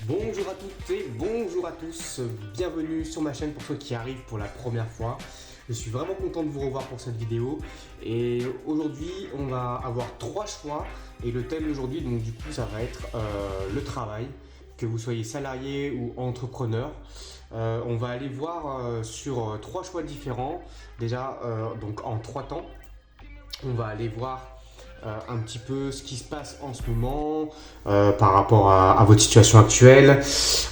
Bonjour à toutes et bonjour à tous, bienvenue sur ma chaîne pour ceux qui arrivent pour la première fois. Je suis vraiment content de vous revoir pour cette vidéo et aujourd'hui on va avoir 3 choix et le thème d'aujourd'hui donc du coup ça va être le travail, que vous soyez salarié ou entrepreneur. On va aller voir sur 3 choix différents, déjà donc en 3 temps. On va aller voir un petit peu ce qui se passe en ce moment par rapport à votre situation actuelle.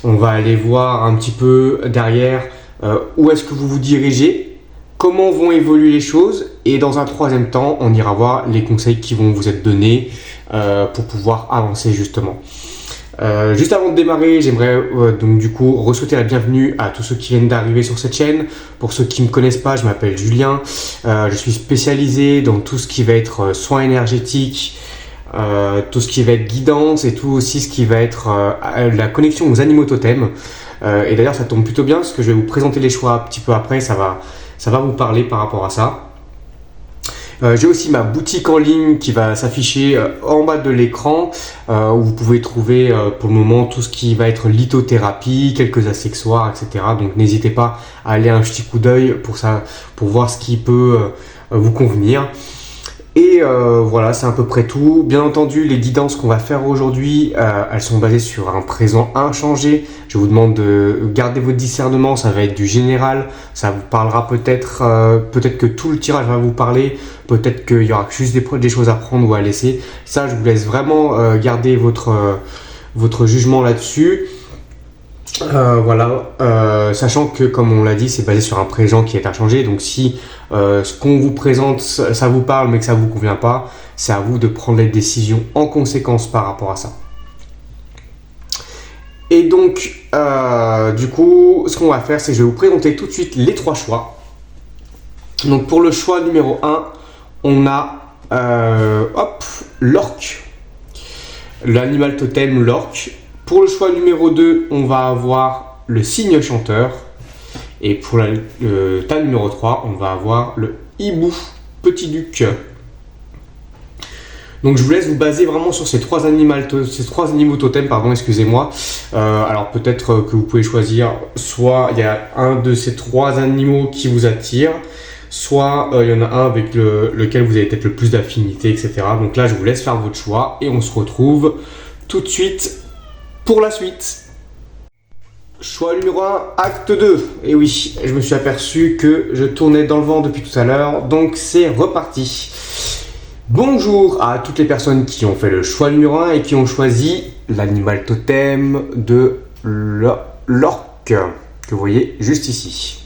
On va aller voir un petit peu derrière où est-ce que vous vous dirigez, comment vont évoluer les choses et dans un troisième temps, on ira voir les conseils qui vont vous être donnés pour pouvoir avancer justement. Juste avant de démarrer, j'aimerais donc du coup souhaiter la bienvenue à tous ceux qui viennent d'arriver sur cette chaîne. Pour ceux qui ne me connaissent pas, je m'appelle Julien. Je suis spécialisé dans tout ce qui va être soins énergétiques, tout ce qui va être guidance et tout aussi ce qui va être la connexion aux animaux totems. Et d'ailleurs, ça tombe plutôt bien parce que je vais vous présenter les choix un petit peu après. Ça va vous parler par rapport à ça. J'ai aussi ma boutique en ligne qui va s'afficher en bas de l'écran où vous pouvez trouver pour le moment tout ce qui va être lithothérapie, quelques accessoires, etc. Donc n'hésitez pas à aller un petit coup d'œil pour ça, pour voir ce qui peut vous convenir. Et voilà, c'est à peu près tout. Bien entendu, les guidances qu'on va faire aujourd'hui, elles sont basées sur un présent inchangé. Je vous demande de garder votre discernement, ça va être du général. Ça vous parlera peut-être que tout le tirage va vous parler. Peut-être qu'il y aura juste des choses à prendre ou à laisser. Ça, je vous laisse vraiment garder votre jugement là-dessus. Voilà, sachant que comme on l'a dit, c'est basé sur un présent qui est inchangé. Donc si ce qu'on vous présente, ça vous parle mais que ça vous convient pas, c'est à vous de prendre les décisions en conséquence par rapport à ça. Et donc, du coup, ce qu'on va faire, c'est que je vais vous présenter tout de suite les 3 choix. Donc pour le choix numéro 1, on a l'orque, l'animal totem, l'orque. Pour le choix numéro 2, on va avoir le cygne chanteur. Et pour le tas numéro 3, on va avoir le hibou petit duc. Donc je vous laisse vous baser vraiment sur ces trois animaux totems, pardon, excusez-moi. Alors peut-être que vous pouvez choisir, soit il y a un de ces 3 animaux qui vous attire, soit il y en a un avec lequel vous avez peut-être le plus d'affinité, etc. Donc là, je vous laisse faire votre choix et on se retrouve tout de suite pour la suite. Choix numéro 1, acte 2. Et oui, je me suis aperçu que je tournais dans le vent depuis tout à l'heure, donc c'est reparti. Bonjour à toutes les personnes qui ont fait le choix numéro 1 et qui ont choisi l'animal totem de l'orque, que vous voyez juste ici,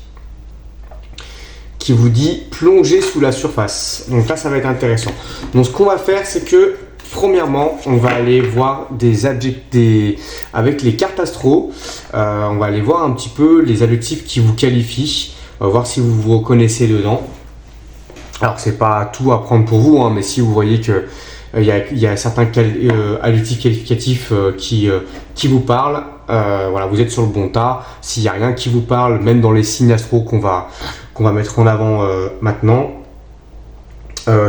qui vous dit plonger sous la surface. Donc là, ça va être intéressant. Donc ce qu'on va faire, c'est que premièrement, on va aller voir avec les cartes astro. On va aller voir un petit peu les adjectifs qui vous qualifient. On va voir si vous vous reconnaissez dedans. Alors, c'est pas tout à prendre pour vous, hein, mais si vous voyez que il y a certains adjectifs qualificatifs qui vous parlent, voilà, vous êtes sur le bon tas. S'il n'y a rien qui vous parle, même dans les signes astro qu'on va mettre en avant maintenant,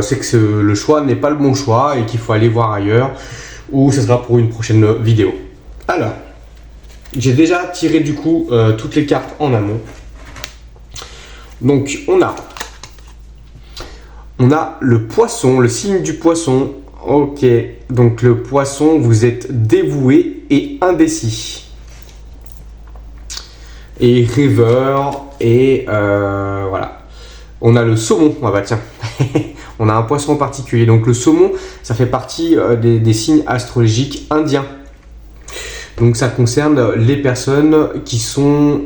c'est que le choix n'est pas le bon choix et qu'il faut aller voir ailleurs ou ce sera pour une prochaine vidéo. Alors, j'ai déjà tiré du coup toutes les cartes en amont. Donc on a le poisson, le signe du poisson. Ok, donc le poisson, vous êtes dévoué et indécis. Et rêveur et voilà. On a le saumon, ah bah tiens, on a un poisson en particulier. Donc le saumon, ça fait partie des signes astrologiques indiens. Donc ça concerne les personnes qui sont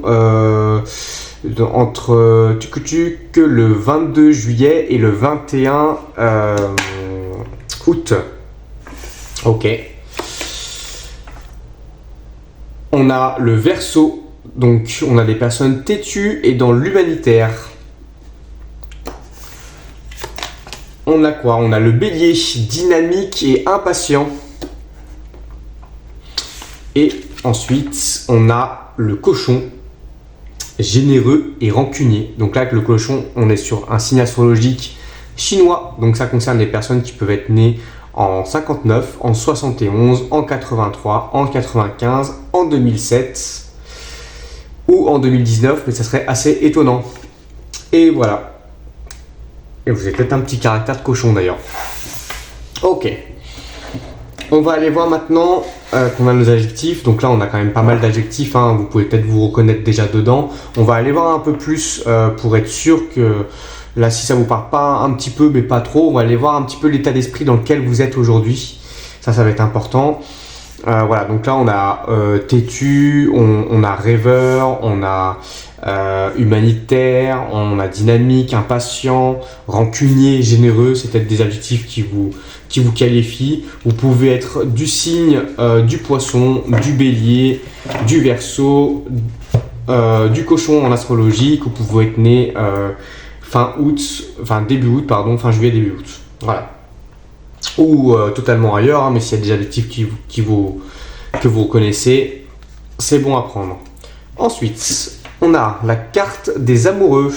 entre le 22 juillet et le 21 août. Ok. On a le Verseau, donc on a des personnes têtues et dans l'humanitaire. On a quoi? On a le Bélier, dynamique et impatient. Et ensuite, on a le Cochon, généreux et rancunier. Donc là, avec le Cochon, on est sur un signe astrologique chinois. Donc ça concerne les personnes qui peuvent être nées en 59, en 71, en 83, en 95, en en 2007 ou en 2019, mais ça serait assez étonnant. Et voilà. Et vous avez peut-être un petit caractère de cochon d'ailleurs. Ok. On va aller voir maintenant qu'on a nos adjectifs. Donc là, on a quand même pas mal d'adjectifs. Hein. Vous pouvez peut-être vous reconnaître déjà dedans. On va aller voir un peu plus pour être sûr que là, si ça vous parle pas un petit peu, mais pas trop, on va aller voir un petit peu l'état d'esprit dans lequel vous êtes aujourd'hui. Ça va être important. Voilà, donc là, on a têtu, on a rêveur, on a humanitaire, on a dynamique, impatient, rancunier, généreux. C'est peut-être des adjectifs qui vous qualifient. Vous pouvez être du signe du poisson, du bélier, du verseau, du cochon en astrologie, que vous pouvez être né début août, fin juillet, début août. Voilà. Ou totalement ailleurs, hein, mais s'il y a des adjectifs que vous reconnaissez, c'est bon à prendre. Ensuite, on a la carte des amoureux.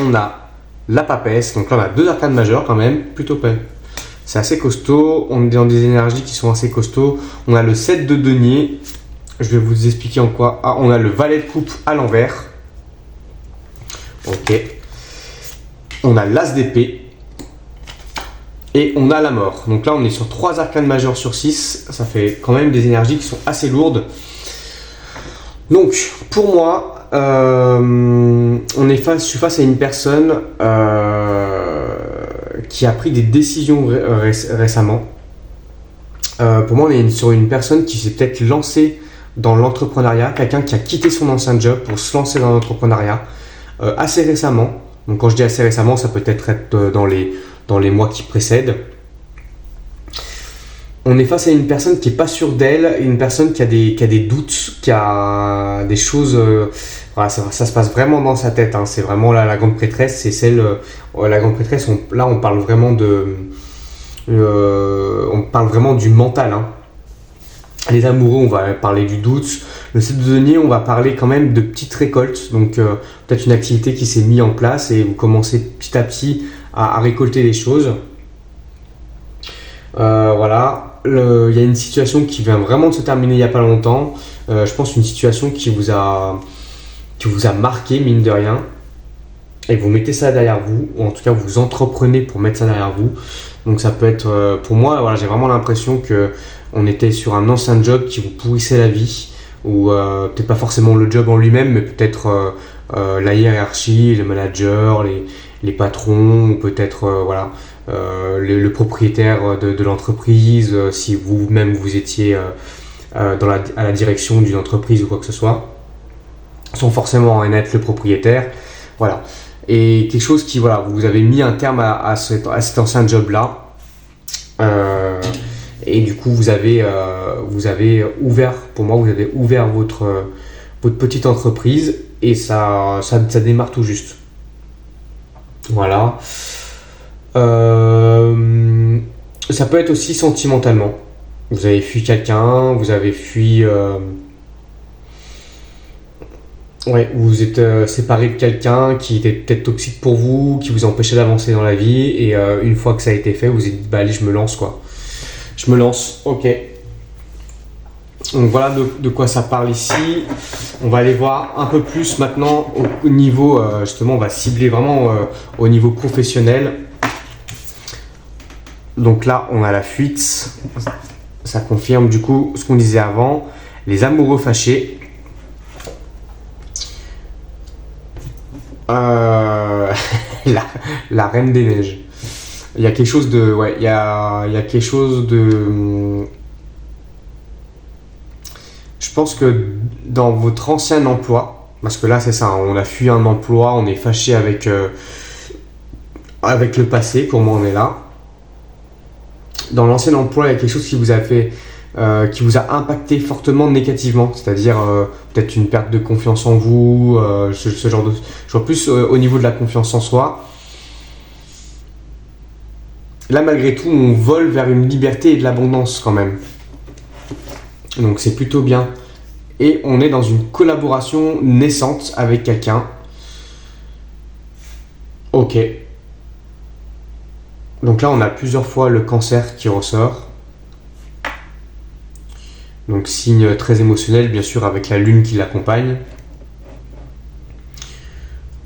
On a la papesse, donc là on a 2 arcanes majeures quand même, plutôt pas. C'est assez costaud, on est dans des énergies qui sont assez costauds. On a le 7 de denier, je vais vous expliquer en quoi. Ah, on a le valet de coupe à l'envers. Ok. On a l'as d'épée. Et on a la mort. Donc là, on est sur 3 arcanes majeures sur 6. Ça fait quand même des énergies qui sont assez lourdes. Donc, pour moi, je suis face à une personne qui a pris des décisions récemment. Pour moi, on est sur une personne qui s'est peut-être lancée dans l'entrepreneuriat. Quelqu'un qui a quitté son ancien job pour se lancer dans l'entrepreneuriat assez récemment. Donc quand je dis assez récemment, ça peut être dans les mois qui précèdent. On est face à une personne qui n'est pas sûre d'elle, une personne qui a des doutes, qui a des choses. Voilà, ça se passe vraiment dans sa tête. Hein. C'est vraiment la grande prêtresse, c'est celle. La grande prêtresse, là on parle vraiment on parle vraiment du mental. Hein. Les amoureux, on va parler du doute. Le 7 de denier, on va parler quand même de petites récoltes. Donc peut-être une activité qui s'est mise en place et vous commencez petit à petit à récolter les choses. Voilà. Il y a une situation qui vient vraiment de se terminer il n'y a pas longtemps. Je pense une situation qui vous a marqué, mine de rien. Et vous mettez ça derrière vous, ou en tout cas vous entreprenez pour mettre ça derrière vous. Donc ça peut être, pour moi, voilà, j'ai vraiment l'impression qu'on était sur un ancien job qui vous pourrissait la vie. Ou peut-être pas forcément le job en lui-même, mais peut-être la hiérarchie, les managers, les patrons, ou peut-être le propriétaire de l'entreprise, si vous-même vous étiez à la direction d'une entreprise ou quoi que ce soit, sans forcément en être le propriétaire. Voilà. Et quelque chose qui, voilà, vous avez mis un terme à cet ancien job-là. Et du coup, vous avez ouvert, pour moi, vous avez ouvert votre petite entreprise et ça démarre tout juste. Voilà. Ça peut être aussi sentimentalement. Vous avez fui quelqu'un, vous avez fui... vous vous êtes séparé de quelqu'un qui était peut-être toxique pour vous, qui vous empêchait d'avancer dans la vie et une fois que ça a été fait, vous vous êtes dit, bah allez, je me lance quoi. Je me lance, ok. Donc voilà de quoi ça parle ici. On va aller voir un peu plus maintenant au niveau, justement, on va cibler vraiment au niveau professionnel. Donc là, on a la fuite. Ça confirme du coup ce qu'on disait avant. Les amoureux fâchés. La Reine des Neiges. Il y a quelque chose de... Ouais, il y a quelque chose de... Je pense que dans votre ancien emploi, parce que là c'est ça, on a fui un emploi, on est fâché avec le passé, pour moi on est là. Dans l'ancien emploi, il y a quelque chose qui vous a fait... qui vous a impacté fortement négativement, c'est-à-dire peut-être une perte de confiance en vous, ce genre de... Je vois plus au niveau de la confiance en soi. Là, malgré tout, on vole vers une liberté et de l'abondance quand même. Donc c'est plutôt bien. Et on est dans une collaboration naissante avec quelqu'un. Ok. Donc là, on a plusieurs fois le cancer qui ressort. Donc signe très émotionnel, bien sûr, avec la lune qui l'accompagne.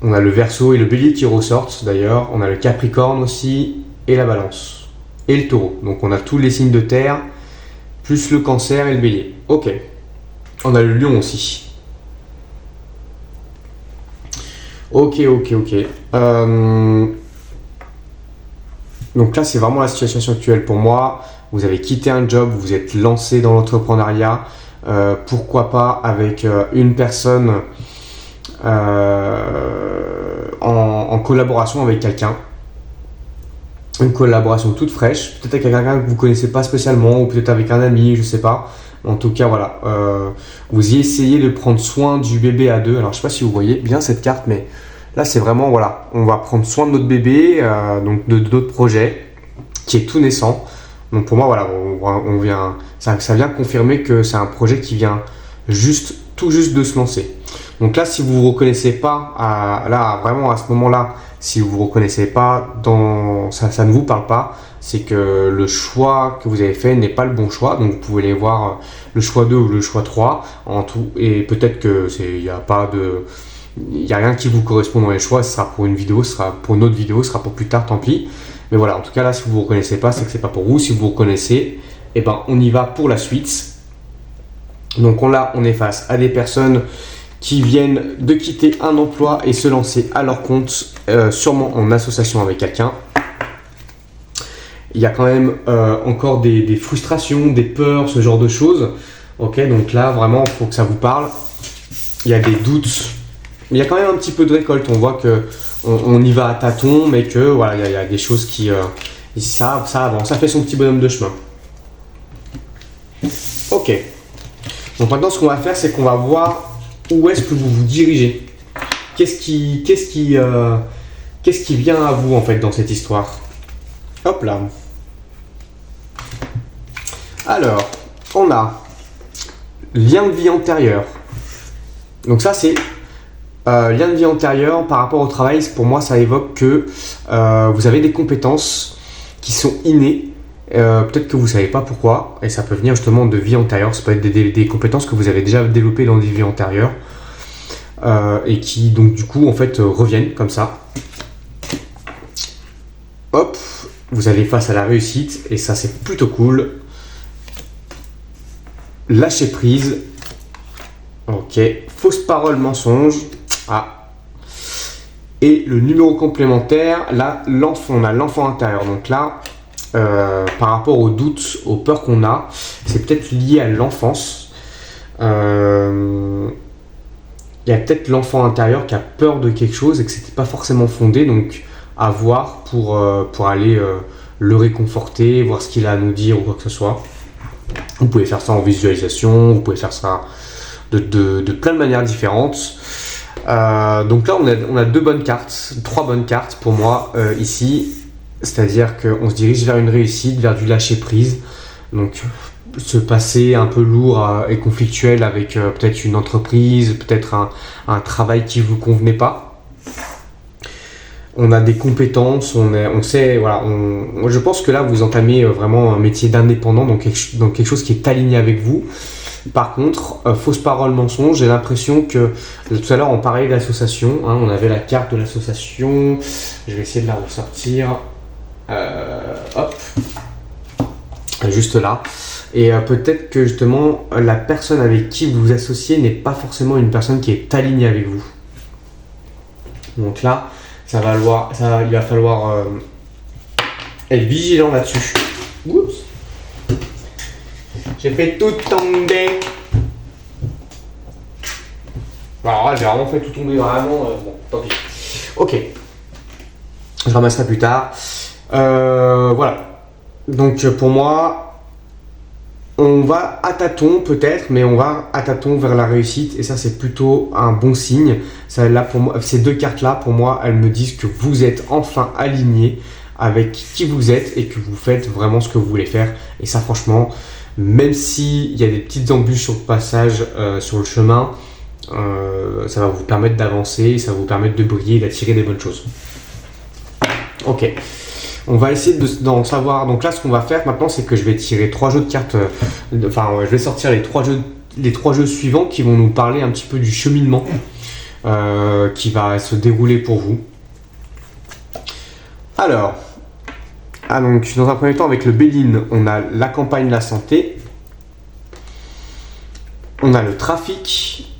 On a le Verseau et le Bélier qui ressortent d'ailleurs. On a le Capricorne aussi et la Balance. Et le Taureau. Donc on a tous les signes de terre, plus le Cancer et le Bélier. Ok. On a le Lion aussi. Ok. Donc là, c'est vraiment la situation actuelle pour moi. Vous avez quitté un job, vous êtes lancé dans l'entrepreneuriat. Pourquoi pas avec une personne en collaboration avec quelqu'un. Une collaboration toute fraîche. Peut-être avec quelqu'un que vous ne connaissez pas spécialement, ou peut-être avec un ami, je ne sais pas. En tout cas, voilà. Vous y essayez de prendre soin du bébé à deux. Alors, je ne sais pas si vous voyez bien cette carte, mais là, c'est vraiment, voilà. On va prendre soin de notre bébé, donc de notre projet, qui est tout naissant. Donc, pour moi, voilà, on vient, ça vient confirmer que c'est un projet qui vient tout juste de se lancer. Donc là, si vous ne vous reconnaissez pas, là, vraiment à ce moment-là, si vous ne vous reconnaissez pas, ça ne vous parle pas, c'est que le choix que vous avez fait n'est pas le bon choix. Donc vous pouvez aller voir le choix 2 ou le choix 3 en tout. Et peut-être qu'il n'y a pas de... Il n'y a rien qui vous correspond dans les choix, ce sera pour une vidéo, ce sera pour une autre vidéo, ce sera pour plus tard, tant pis. Mais voilà, en tout cas là, si vous ne vous reconnaissez pas, c'est que ce n'est pas pour vous. Si vous vous reconnaissez, eh ben, on y va pour la suite. Donc là, on est face à des personnes qui viennent de quitter un emploi et se lancer à leur compte, sûrement en association avec quelqu'un. Il y a quand même encore des frustrations, des peurs, ce genre de choses. Ok, donc là, vraiment, il faut que ça vous parle. Il y a des doutes. Il y a quand même un petit peu de récolte. On voit qu'on y va à tâtons, mais que voilà, il y a des choses qui... ça avance, ça fait son petit bonhomme de chemin. Ok. Donc maintenant, ce qu'on va faire, c'est qu'on va voir où est-ce que vous vous dirigez. Qu'est-ce qui vient à vous en fait dans cette histoire? Hop là. Alors, on a lien de vie antérieur. Donc ça, c'est lien de vie antérieur par rapport au travail. Pour moi, ça évoque que vous avez des compétences qui sont innées. Peut-être que vous ne savez pas pourquoi, et ça peut venir justement de vie antérieure. Ça peut être des compétences que vous avez déjà développées dans des vies antérieures et qui donc du coup en fait reviennent comme ça. Hop, vous allez face à la réussite et ça c'est plutôt cool. Lâcher prise. Ok, fausse parole, mensonge. Ah. Et le numéro complémentaire, là on a l'enfant intérieur. Donc là, par rapport aux doutes, aux peurs qu'on a, c'est peut-être lié à l'enfance. Il y a peut-être l'enfant intérieur qui a peur de quelque chose et que c'était pas forcément fondé, donc à voir pour aller le réconforter, voir ce qu'il a à nous dire ou quoi que ce soit. Vous pouvez faire ça en visualisation, vous pouvez faire ça de plein de manières différentes. Donc là on a trois bonnes cartes pour moi ici. C'est-à-dire qu'on se dirige vers une réussite, vers du lâcher-prise. Donc, se passer un peu lourd et conflictuel avec peut-être une entreprise, peut-être un travail qui ne vous convenait pas. On a des compétences, on sait, voilà. Je pense que là, vous entamez vraiment un métier d'indépendant, donc quelque chose qui est aligné avec vous. Par contre, fausse parole, mensonge, j'ai l'impression que tout à l'heure, on parlait d'association. On avait la carte de l'association. Je vais essayer de la ressortir. Hop, juste là. Et peut-être que justement la personne avec qui vous vous associez n'est pas forcément une personne qui est alignée avec vous. Donc là, il va falloir être vigilant là-dessus. Oups. J'ai fait tout tomber. Alors là, j'ai vraiment fait tout tomber vraiment. Bon, tant pis. Ok. Je ramasserai plus tard. Voilà. Donc pour moi, on va à tâtons peut-être, mais on va à tâtons vers la réussite et ça c'est plutôt un bon signe. Ça, là, pour moi, ces deux cartes-là, pour moi, elles me disent que vous êtes enfin aligné avec qui vous êtes et que vous faites vraiment ce que vous voulez faire. Et ça franchement, même s'il y a des petites embûches sur le passage, sur le chemin, ça va vous permettre d'avancer, ça va vous permettre de briller et d'attirer des bonnes choses. Ok. On va essayer d'en savoir. Donc là, ce qu'on va faire maintenant, c'est que je vais tirer 3 jeux de cartes. Enfin, je vais sortir les trois jeux suivants qui vont nous parler un petit peu du cheminement qui va se dérouler pour vous. Alors, donc dans un premier temps, avec le Béline, on a la campagne, la santé. On a le trafic.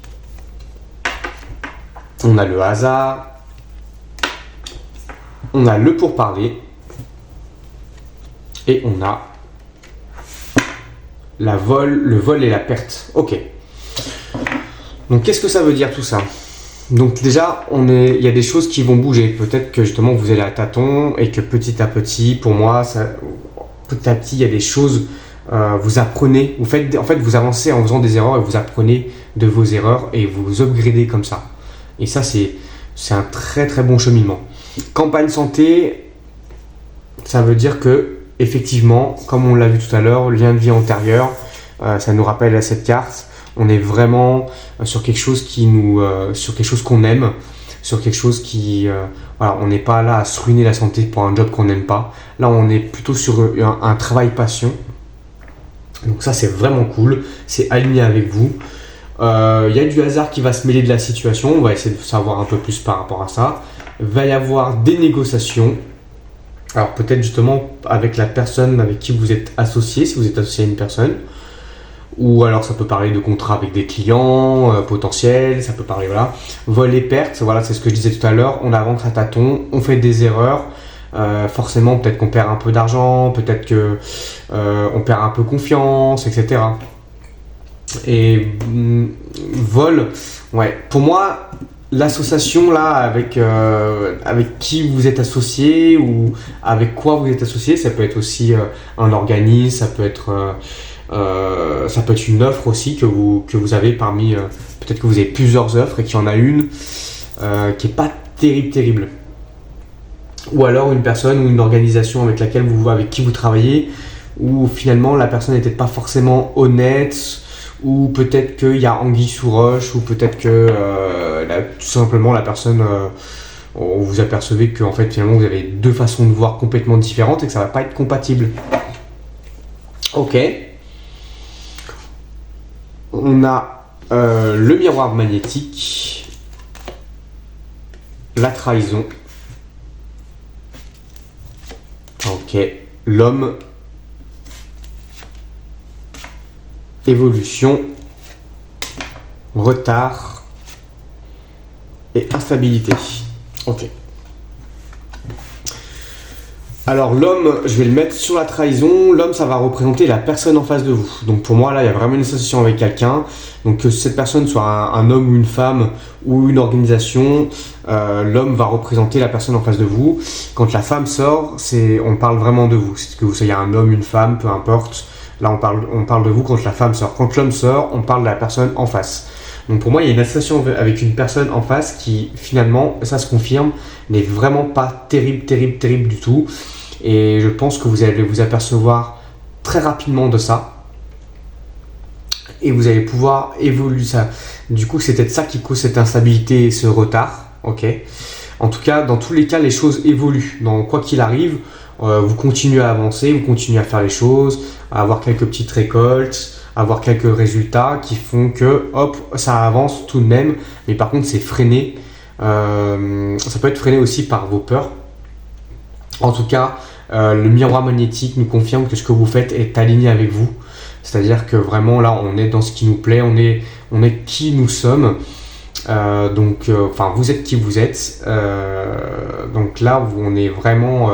On a le hasard. On a le pourparler. Et on a le vol et la perte. Ok. Donc qu'est-ce que ça veut dire tout ça? Donc déjà, il y a des choses qui vont bouger. Peut-être que justement vous allez à tâtons et que petit à petit, pour moi, petit à petit, il y a des choses, vous apprenez. En fait, vous avancez en faisant des erreurs et vous apprenez de vos erreurs et vous upgradez comme ça. Et ça, c'est un très très bon cheminement. Campagne santé, ça veut dire que effectivement, comme on l'a vu tout à l'heure, lien de vie antérieur, ça nous rappelle à cette carte. On est vraiment sur quelque chose sur quelque chose qu'on aime, sur quelque chose qui, voilà, on n'est pas là à se ruiner la santé pour un job qu'on n'aime pas. Là, on est plutôt sur un travail passion. Donc ça, c'est vraiment cool. C'est aligné avec vous. Il y a du hasard qui va se mêler de la situation. On va essayer de savoir un peu plus par rapport à ça. Il va y avoir des négociations. Alors peut-être justement avec la personne avec qui vous êtes associé, si vous êtes associé à une personne. Ou alors ça peut parler de contrats avec des clients potentiels, ça peut parler, voilà. Vol et pertes, voilà, c'est ce que je disais tout à l'heure, on avance à tâtons, on fait des erreurs. Forcément, peut-être qu'on perd un peu d'argent, peut-être qu'on perd un peu confiance, etc. Et vol, ouais, pour moi, l'association là avec qui vous êtes associé ou avec quoi vous êtes associé, ça peut être aussi un organisme, ça peut être une offre aussi que vous avez parmi, peut-être que vous avez plusieurs offres et qu'il y en a une qui n'est pas terrible. Ou alors une personne ou une organisation avec qui vous travaillez, où finalement la personne n'était pas forcément honnête, ou peut-être qu'il y a anguille sous roche, ou peut-être que tout simplement la personne, vous apercevez que en fait, finalement vous avez deux façons de voir complètement différentes et que ça ne va pas être compatible. Ok. On a le miroir magnétique, la trahison. Ok. L'homme, évolution, retard et instabilité. Ok. Alors l'homme, je vais le mettre sur la trahison. L'homme, ça va représenter la personne en face de vous. Donc pour moi, là, il y a vraiment une association avec quelqu'un. Donc que cette personne soit un homme ou une femme ou une organisation, l'homme va représenter la personne en face de vous. Quand la femme sort, on parle vraiment de vous. C'est que vous soyez un homme, une femme, peu importe. Là, on parle de vous quand la femme sort. Quand l'homme sort, on parle de la personne en face. Donc pour moi, il y a une association avec une personne en face qui, finalement, ça se confirme, n'est vraiment pas terrible du tout. Et je pense que vous allez vous apercevoir très rapidement de ça. Et vous allez pouvoir évoluer ça. Du coup, c'est peut-être ça qui cause cette instabilité et ce retard. Ok. En tout cas, dans tous les cas, les choses évoluent. Donc, quoi qu'il arrive, vous continuez à avancer, vous continuez à faire les choses, à avoir quelques petites récoltes, à avoir quelques résultats qui font que, hop, ça avance tout de même. Mais par contre, c'est freiné. Ça peut être freiné aussi par vos peurs. En tout cas, le miroir magnétique nous confirme que ce que vous faites est aligné avec vous. C'est-à-dire que vraiment là, on est dans ce qui nous plaît, on est qui nous sommes. Vous êtes qui vous êtes. Donc là, on est vraiment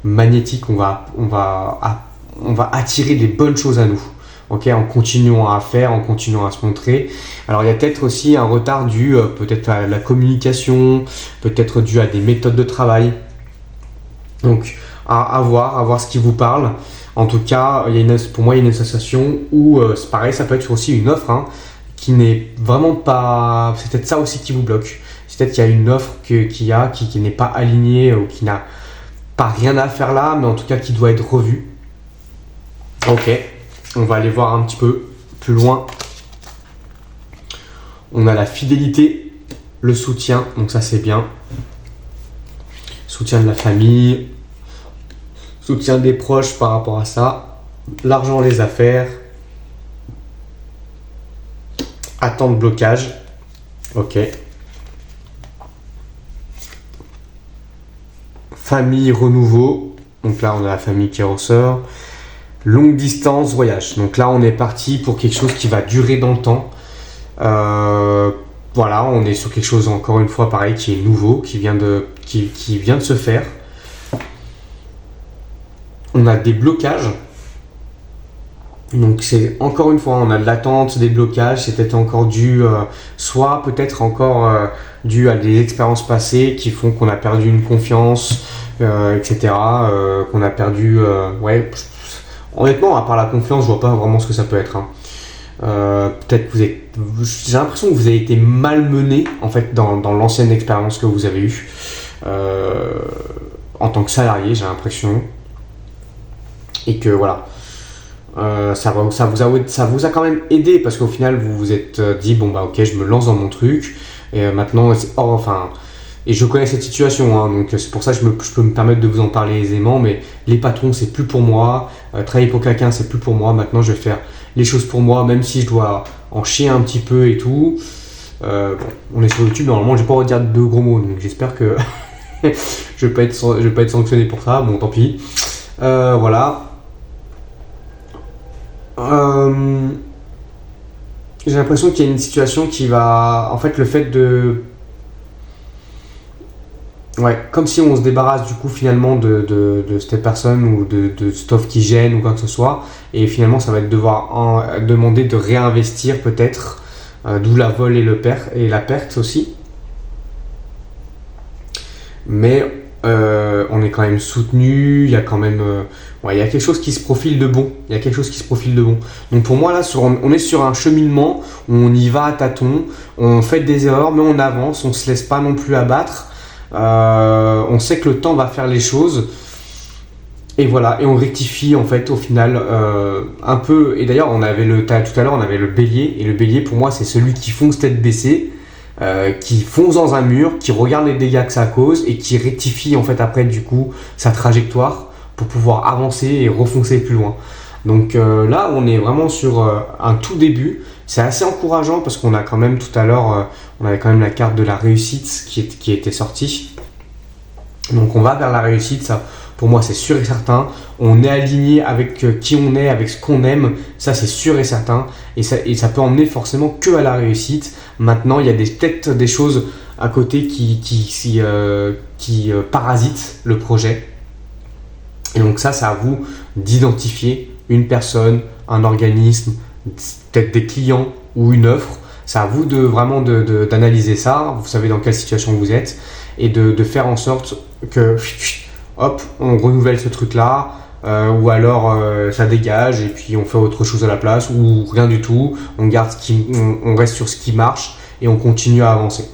magnétique. On va attirer les bonnes choses à nous. Okay, en continuant à faire, en continuant à se montrer. Alors il y a peut-être aussi un retard dû peut-être à la communication, peut-être dû à des méthodes de travail. Donc à voir ce qui vous parle. En tout cas, pour moi, il y a une association où c'est pareil, ça peut être aussi une offre qui n'est vraiment pas. C'est peut-être ça aussi qui vous bloque. C'est peut-être qu'il y a une offre qui n'est pas alignée ou qui n'a pas rien à faire là, mais en tout cas qui doit être revue. Ok, on va aller voir un petit peu plus loin. On a la fidélité, le soutien, donc ça c'est bien. Soutien de la famille. soutien des proches par rapport à ça, l'argent, les affaires, attente, blocage, ok. Famille, renouveau, donc là on a la famille qui ressort. Longue distance, voyage, donc là on est parti pour quelque chose qui va durer dans le temps. Voilà, on est sur quelque chose encore une fois pareil qui est nouveau, qui vient de se faire. On a des blocages. Donc c'est encore une fois, on a de l'attente, des blocages, c'est peut-être encore dû, soit peut-être encore dû à des expériences passées qui font qu'on a perdu une confiance, etc. Qu'on a perdu, ouais, honnêtement, à part la confiance, je vois pas vraiment ce que ça peut être. Hein. Peut-être que j'ai l'impression que vous avez été malmené en fait dans l'ancienne expérience que vous avez eue en tant que salarié, j'ai l'impression, et que voilà. Ça vous a quand même aidé parce qu'au final vous vous êtes dit bon bah ok je me lance dans mon truc et maintenant et je connais cette situation hein, donc c'est pour ça que je peux me permettre de vous en parler aisément, mais les patrons c'est plus pour moi, travailler pour quelqu'un c'est plus pour moi, maintenant je vais faire les choses pour moi même si je dois en chier un petit peu et tout. Bon, on est sur YouTube, normalement j'ai pas le droit de dire de gros mots donc j'espère que je vais pas être sanctionné pour ça, bon tant pis. Voilà. J'ai l'impression qu'il y a une situation qui va... En fait, le fait de... Ouais, comme si on se débarrasse du coup finalement de cette personne ou de stuff qui gêne ou quoi que ce soit. Et finalement, ça va être devoir demander de réinvestir peut-être, d'où la vol et la perte aussi. Mais on est quand même soutenu, il y a quand même... ouais, il y a quelque chose qui se profile de bon. Il y a quelque chose qui se profile de bon. Donc pour moi, là, on est sur un cheminement où on y va à tâtons, on fait des erreurs, mais on avance, on ne se laisse pas non plus abattre. On sait que le temps va faire les choses. Et voilà, et on rectifie en fait au final un peu. Et d'ailleurs, tout à l'heure, on avait le bélier. Et le bélier, pour moi, c'est celui qui fonce tête baissée. Qui fonce dans un mur, qui regarde les dégâts que ça cause et qui rectifie en fait après du coup sa trajectoire pour pouvoir avancer et refoncer plus loin. Donc là on est vraiment sur un tout début, c'est assez encourageant parce qu'on a quand même tout à l'heure, on avait quand même la carte de la réussite qui était sortie. Donc on va vers la réussite, ça pour moi c'est sûr et certain. On est aligné avec qui on est, avec ce qu'on aime, ça c'est sûr et certain. Et ça peut emmener forcément que à la réussite. Maintenant il y a peut-être des choses à côté qui parasitent le projet. Et donc ça c'est à vous d'identifier une personne, un organisme, peut-être des clients ou une offre. C'est à vous vraiment d'analyser ça, vous savez dans quelle situation vous êtes, et de faire en sorte que hop, on renouvelle ce truc-là, ou alors ça dégage et puis on fait autre chose à la place, ou rien du tout, on reste sur ce qui marche et on continue à avancer.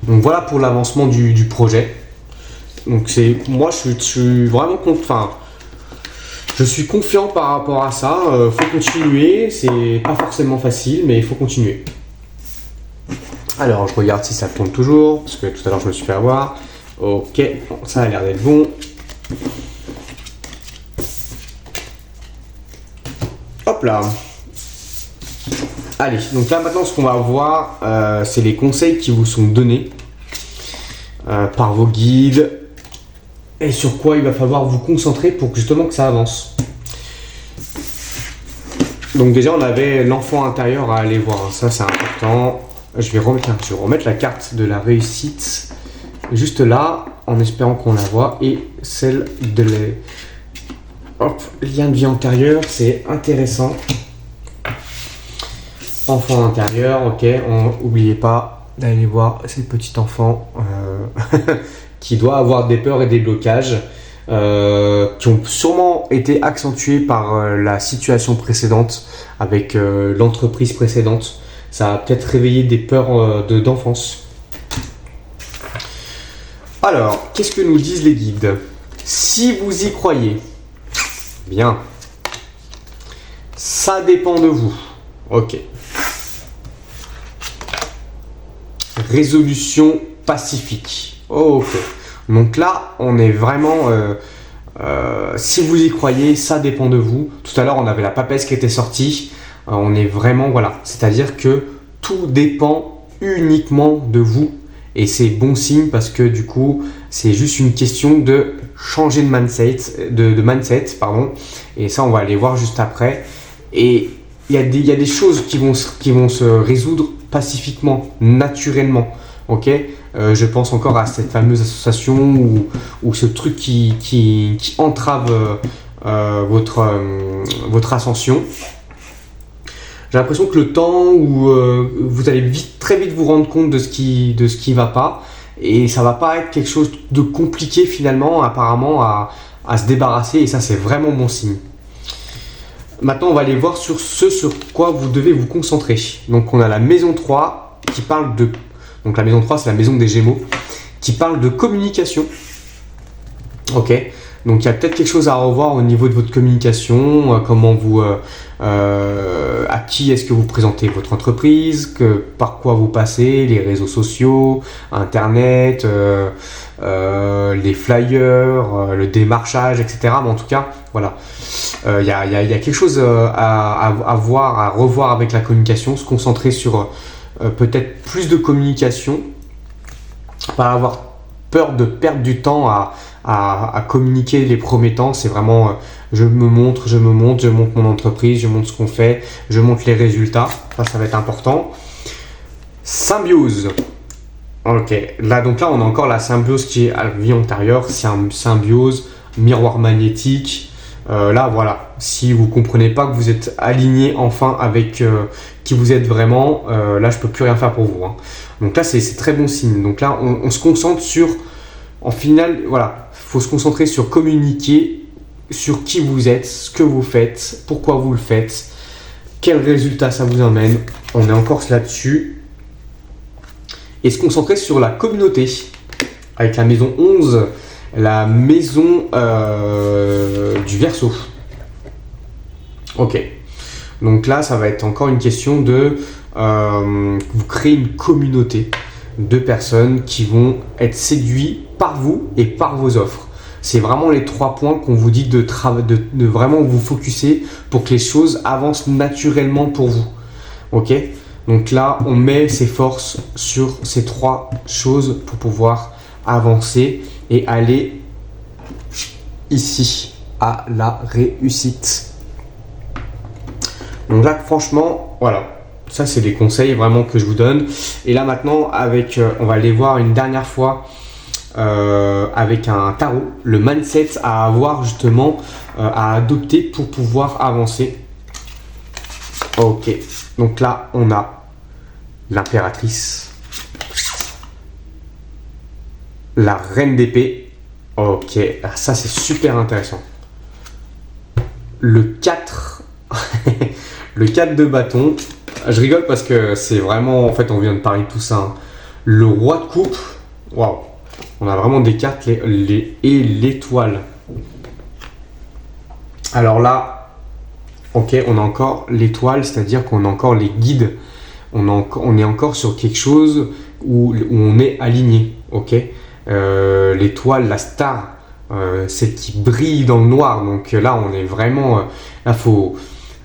Donc voilà pour l'avancement du projet. Donc moi je suis vraiment content. Je suis confiant par rapport à ça, faut continuer, c'est pas forcément facile mais il faut continuer. Alors je regarde si ça tourne toujours, parce que tout à l'heure je me suis fait avoir. Ok, ça a l'air d'être bon. Hop là. Allez, donc là maintenant ce qu'on va voir, c'est les conseils qui vous sont donnés par vos guides. Et sur quoi il va falloir vous concentrer pour justement que ça avance. Donc déjà on avait l'enfant intérieur à aller voir, ça c'est important. Je vais remettre la carte de la réussite juste là, en espérant qu'on la voit, et celle de lien de vie antérieur, c'est intéressant. Enfant intérieur, ok, n'oubliez pas d'aller voir ces petits enfants qui doivent avoir des peurs et des blocages qui ont sûrement été accentués par la situation précédente avec l'entreprise précédente. Ça a peut-être réveillé des peurs d'enfance. Alors, qu'est-ce que nous disent les guides? Si vous y croyez, bien, ça dépend de vous. Ok. Résolution pacifique. Ok. Donc là, on est vraiment Si vous y croyez, ça dépend de vous. Tout à l'heure, on avait la papesse qui était sortie. On est vraiment, voilà. C'est-à-dire que tout dépend uniquement de vous. Et c'est bon signe parce que du coup, c'est juste une question de changer de mindset, pardon. Et ça, on va aller voir juste après. Et il y a des choses qui vont se résoudre pacifiquement, naturellement. Ok, je pense encore à cette fameuse association ou ce truc qui entrave votre ascension. J'ai l'impression que le temps où vous allez très vite vous rendre compte de ce qui va pas, et ça va pas être quelque chose de compliqué finalement apparemment à se débarrasser, et ça c'est vraiment bon signe. Maintenant on va aller voir sur ce sur quoi vous devez vous concentrer. Donc on a la maison 3 qui parle de... Donc la maison 3 c'est la maison des Gémeaux qui parle de communication. Ok, donc il y a peut-être quelque chose à revoir au niveau de votre communication, comment vous, à qui est-ce que vous présentez votre entreprise, par quoi vous passez, les réseaux sociaux, Internet, les flyers, le démarchage, etc. Mais en tout cas, voilà, il y a quelque chose à voir, à revoir avec la communication, se concentrer sur peut-être plus de communication, pas avoir peur de perdre du temps à communiquer les premiers temps. C'est vraiment je montre mon entreprise, je montre ce qu'on fait, je montre les résultats. Ça va être important. Symbiose. Ok, donc là on a encore la symbiose qui est à la vie antérieure, c'est un symbiose, miroir magnétique. Là voilà, si vous ne comprenez pas que vous êtes aligné enfin avec qui vous êtes vraiment, là je ne peux plus rien faire pour vous, hein. Donc là c'est très bon signe. Donc là on se concentre sur, en final, voilà, il faut se concentrer sur communiquer sur qui vous êtes, ce que vous faites, pourquoi vous le faites, quel résultat ça vous amène. On est encore là-dessus. Et se concentrer sur la communauté avec la maison 11, la maison du Verseau. Ok, donc là ça va être encore une question de vous créer une communauté de personnes qui vont être séduits par vous et par vos offres. C'est vraiment les 3 points qu'on vous dit de vraiment vous focuser pour que les choses avancent naturellement pour vous. Ok, donc là on met ses forces sur ces 3 choses pour pouvoir avancer et aller ici à la réussite. Donc là franchement voilà, ça c'est des conseils vraiment que je vous donne. Et là maintenant on va aller voir une dernière fois avec un tarot, le mindset à avoir justement à adopter pour pouvoir avancer. Ok, donc là on a l'impératrice, la reine d'épée. Ok, ça c'est super intéressant. Le 4 le 4 de bâton. Je rigole parce que c'est vraiment, en fait on vient de parler de tout ça, hein. Le roi de coupe, waouh, on a vraiment des cartes et l'étoile. Alors là, ok, on a encore l'étoile, c'est-à-dire qu'on a encore les guides. On est encore sur quelque chose où on est aligné. Ok, l'étoile, la star, celle qui brille dans le noir. Donc là, on est vraiment.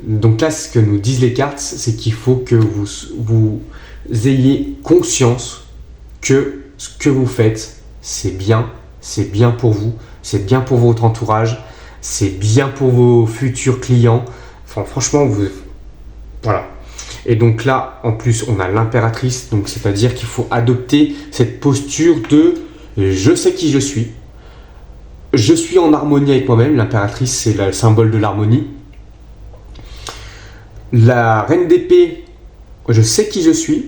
Donc là, ce que nous disent les cartes, c'est qu'il faut que vous ayez conscience que ce que vous faites, c'est bien pour vous, c'est bien pour votre entourage, c'est bien pour vos futurs clients. Enfin, franchement, voilà. Et donc là, en plus, on a l'impératrice, donc c'est-à-dire qu'il faut adopter cette posture de je sais qui je suis en harmonie avec moi-même. L'impératrice, c'est le symbole de l'harmonie. La reine d'épée, je sais qui je suis,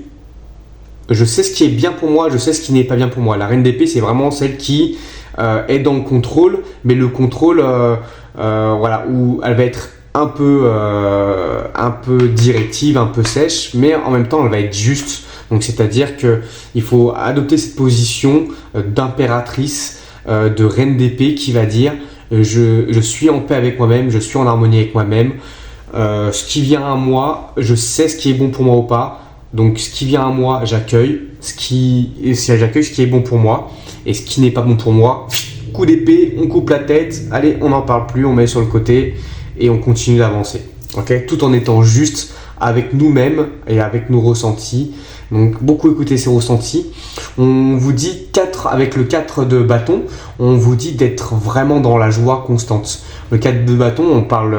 je sais ce qui est bien pour moi, je sais ce qui n'est pas bien pour moi. La reine d'épée, c'est vraiment celle qui est dans le contrôle, mais le contrôle, voilà, où elle va être un peu directive, un peu sèche, mais en même temps, elle va être juste. Donc, c'est-à-dire qu'il faut adopter cette position d'impératrice, de reine d'épée qui va dire je suis en paix avec moi-même, je suis en harmonie avec moi-même. Ce qui vient à moi, je sais ce qui est bon pour moi ou pas. Donc ce qui vient à moi, j'accueille. J'accueille ce qui est bon pour moi. Et ce qui n'est pas bon pour moi, coup d'épée, on coupe la tête, allez, on n'en parle plus, on met sur le côté et on continue d'avancer. Okay, tout en étant juste avec nous-mêmes et avec nos ressentis. Donc beaucoup écouter ses ressentis. On vous dit avec le 4 de bâton, on vous dit d'être vraiment dans la joie constante. Le 4 de bâton, on parle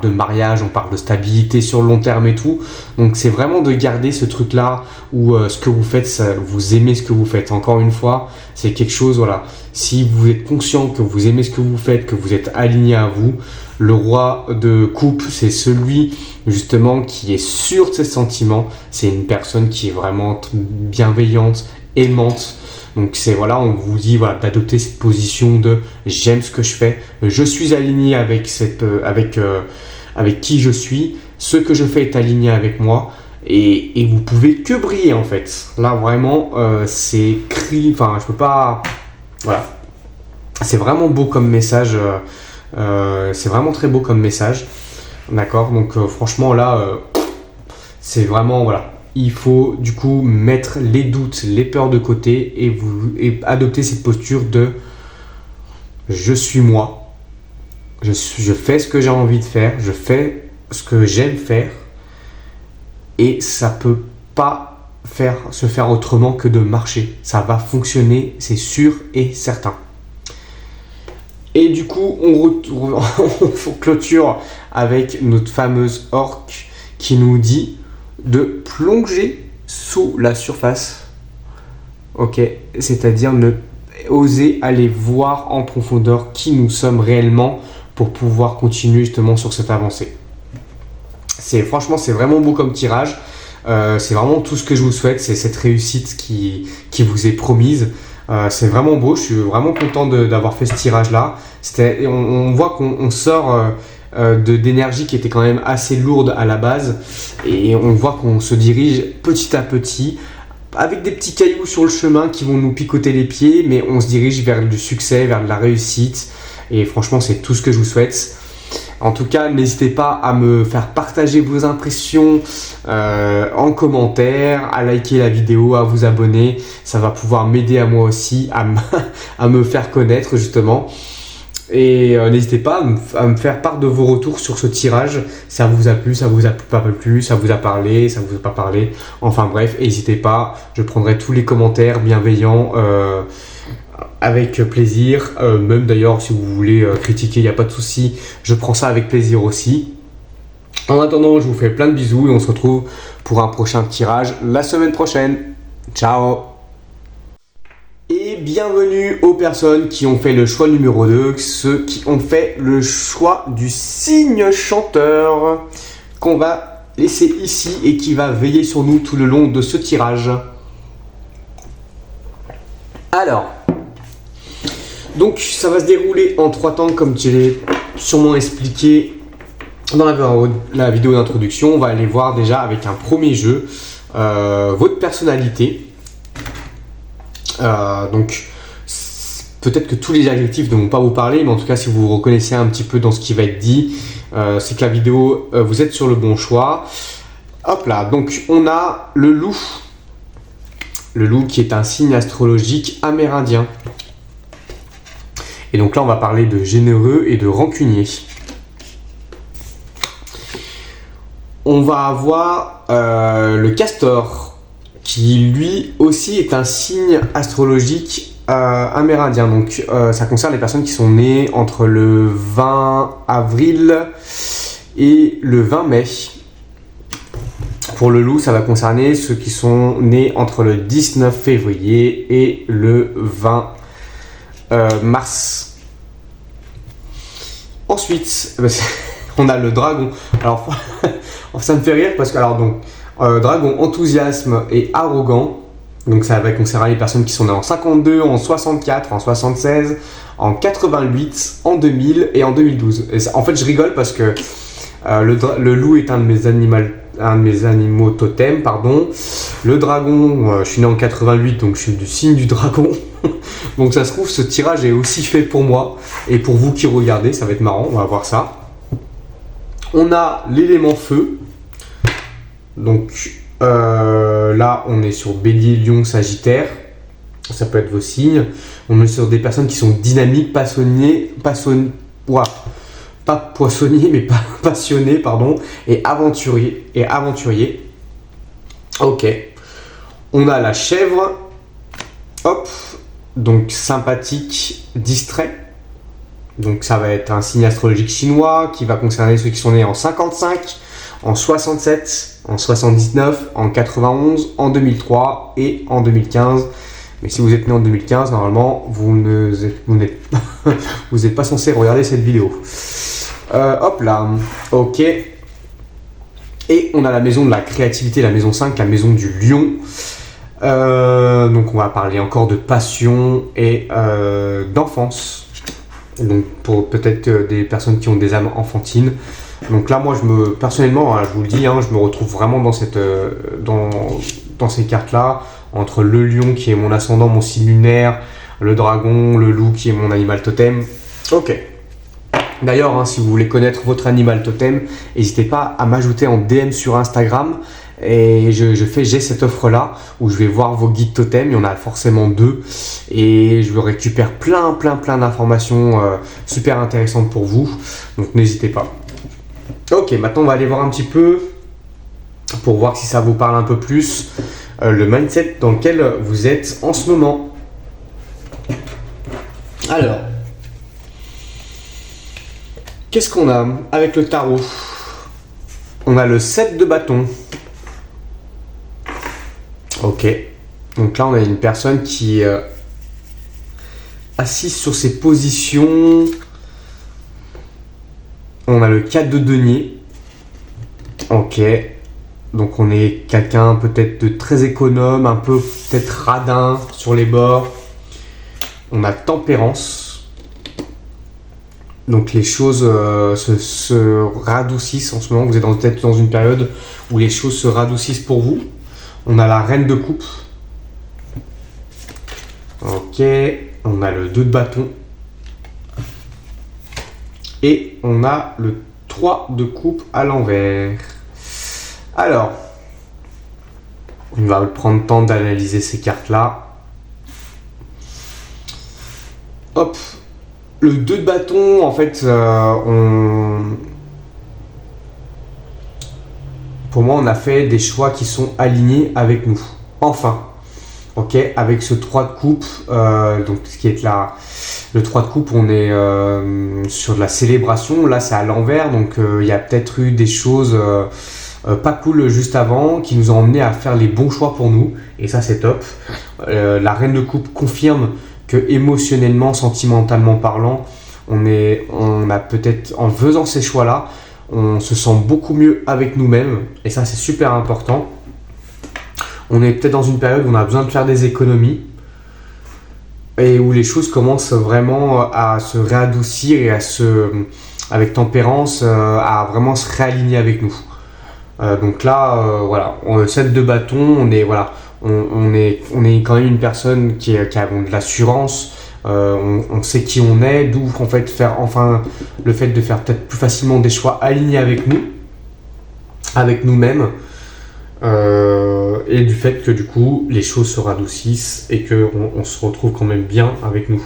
de mariage, on parle de stabilité sur le long terme et tout. Donc c'est vraiment de garder ce truc-là où ce que vous faites, vous aimez ce que vous faites. Encore une fois, c'est quelque chose, voilà. Si vous êtes conscient que vous aimez ce que vous faites, que vous êtes aligné à vous, le roi de coupe, c'est celui justement qui est sûr de ses sentiments. C'est une personne qui est vraiment bienveillante, aimante. Donc c'est voilà, on vous dit voilà, d'adopter cette position de j'aime ce que je fais, je suis aligné avec qui je suis, ce que je fais est aligné avec moi. Et vous pouvez que briller en fait. Là vraiment, c'est enfin je peux pas, voilà. C'est vraiment beau comme message. C'est vraiment très beau comme message. D'accord, donc franchement là, c'est vraiment voilà. Il faut du coup mettre les doutes, les peurs de côté et adopter cette posture de je suis moi. Je fais ce que j'ai envie de faire, je fais ce que j'aime faire et ça peut pas se faire autrement que de marcher. Ça va fonctionner, c'est sûr et certain. Et du coup, on clôture avec notre fameuse orque qui nous dit de plonger sous la surface. Ok, c'est-à-dire ne oser aller voir en profondeur qui nous sommes réellement pour pouvoir continuer justement sur cette avancée. Franchement, c'est vraiment beau comme tirage. C'est vraiment tout ce que je vous souhaite, c'est cette réussite qui vous est promise. C'est vraiment beau, je suis vraiment content d'avoir fait ce tirage-là. On voit qu'on sort d'énergie qui était quand même assez lourde à la base et on voit qu'on se dirige petit à petit avec des petits cailloux sur le chemin qui vont nous picoter les pieds, mais on se dirige vers du succès, vers de la réussite et franchement c'est tout ce que je vous souhaite. En tout cas, n'hésitez pas à me faire partager vos impressions en commentaire, à liker la vidéo, à vous abonner. Ça va pouvoir m'aider à moi aussi à me faire connaître justement. Et n'hésitez pas à me faire part de vos retours sur ce tirage. Ça vous a plu, ça vous a pas plu, ça vous a parlé, ça vous a pas parlé. Enfin bref, n'hésitez pas. Je prendrai tous les commentaires bienveillants avec plaisir. Même d'ailleurs, si vous voulez critiquer, il n'y a pas de souci. Je prends ça avec plaisir aussi. En attendant, je vous fais plein de bisous et on se retrouve pour un prochain tirage la semaine prochaine. Ciao! Et bienvenue aux personnes qui ont fait le choix numéro 2, ceux qui ont fait le choix du signe chanteur qu'on va laisser ici et qui va veiller sur nous tout le long de ce tirage. Alors, donc ça va se dérouler en 3 temps comme je l'ai sûrement expliqué dans la vidéo d'introduction. On va aller voir déjà avec un premier jeu votre personnalité. Donc peut-être que tous les adjectifs ne vont pas vous parler, mais en tout cas si vous vous reconnaissez un petit peu dans ce qui va être dit, c'est que la vidéo, vous êtes sur le bon choix. Hop là, donc on a le loup. Le loup qui est un signe astrologique amérindien. Et donc là on va parler de généreux et de rancunier. On va avoir le castor, qui lui aussi est un signe astrologique amérindien. Donc ça concerne les personnes qui sont nées entre le 20 avril et le 20 mai. Pour le loup, ça va concerner ceux qui sont nés entre le 19 février et le 20 mars. Ensuite, on a le dragon. Alors ça me fait rire parce que dragon, enthousiasme et arrogant. Donc ça va concerner les personnes qui sont nées en 52, en 64, en 76, en 88, en 2000 et en 2012. Et en fait, je rigole parce que le loup est un de mes animaux totems, pardon. Le dragon, je suis né en 88, donc je suis du signe du dragon. Donc ça se trouve, ce tirage est aussi fait pour moi et pour vous qui regardez, ça va être marrant, on va voir ça. On a l'élément feu. Donc là, on est sur Bélier, Lion, Sagittaire. Ça peut être vos signes. On est sur des personnes qui sont dynamiques, pas poissonniers, mais pas passionnés, pardon, et aventuriers. Ok. On a la chèvre. Hop. Donc sympathique, distrait. Donc ça va être un signe astrologique chinois qui va concerner ceux qui sont nés en 55, en 67, en 79, en 91, en 2003 et en 2015. Mais si vous êtes né en 2015, normalement, vous n'êtes pas censé regarder cette vidéo. Hop là, ok. Et on a la maison de la créativité, la maison 5, la maison du lion. Donc on va parler encore de passion et d'enfance. Donc pour peut-être des personnes qui ont des âmes enfantines. Donc là moi personnellement, je vous le dis, je me retrouve vraiment dans ces cartes-là, entre le lion qui est mon ascendant, mon signe lunaire, le dragon, le loup qui est mon animal totem. Ok. D'ailleurs, si vous voulez connaître votre animal totem, n'hésitez pas à m'ajouter en DM sur Instagram. Et j'ai cette offre là où je vais voir vos guides totems, il y en a forcément 2 et je récupère plein d'informations super intéressantes pour vous, donc n'hésitez pas. Ok, maintenant on va aller voir un petit peu pour voir si ça vous parle un peu plus le mindset dans lequel vous êtes en ce moment. Alors, qu'est-ce qu'on a avec le tarot? On a le 7 de bâton. Ok, donc là on a une personne qui est assise sur ses positions. On a le 4 de denier. Ok, donc on est quelqu'un peut-être de très économe, un peu peut-être radin sur les bords. On a tempérance. Donc les choses se radoucissent en ce moment. Vous êtes peut-être dans une période où les choses se radoucissent pour vous. On a la reine de coupe. Ok. On a le 2 de bâton. Et on a le 3 de coupe à l'envers. Alors, on va prendre le temps d'analyser ces cartes-là. Hop. Le 2 de bâton, en fait, pour moi, on a fait des choix qui sont alignés avec nous. Enfin, ok, avec ce 3 de coupe, donc ce qui est là, le 3 de coupe, on est sur de la célébration. Là, c'est à l'envers, donc il y a peut-être eu des choses pas cool juste avant qui nous ont emmené à faire les bons choix pour nous. Et ça, c'est top. La reine de coupe confirme que émotionnellement, sentimentalement parlant, on a peut-être, en faisant ces choix-là, on se sent beaucoup mieux avec nous-mêmes et ça c'est super important. On est peut-être dans une période où on a besoin de faire des économies et où les choses commencent vraiment à se réadoucir et avec tempérance, à vraiment se réaligner avec nous. Donc là, voilà, 7 de bâton, on est quand même une personne qui a de l'assurance. On sait qui on est, d'où en fait le fait de faire peut-être plus facilement des choix alignés avec nous, avec nous-mêmes, et du fait que du coup les choses se radoucissent et qu'on se retrouve quand même bien avec nous.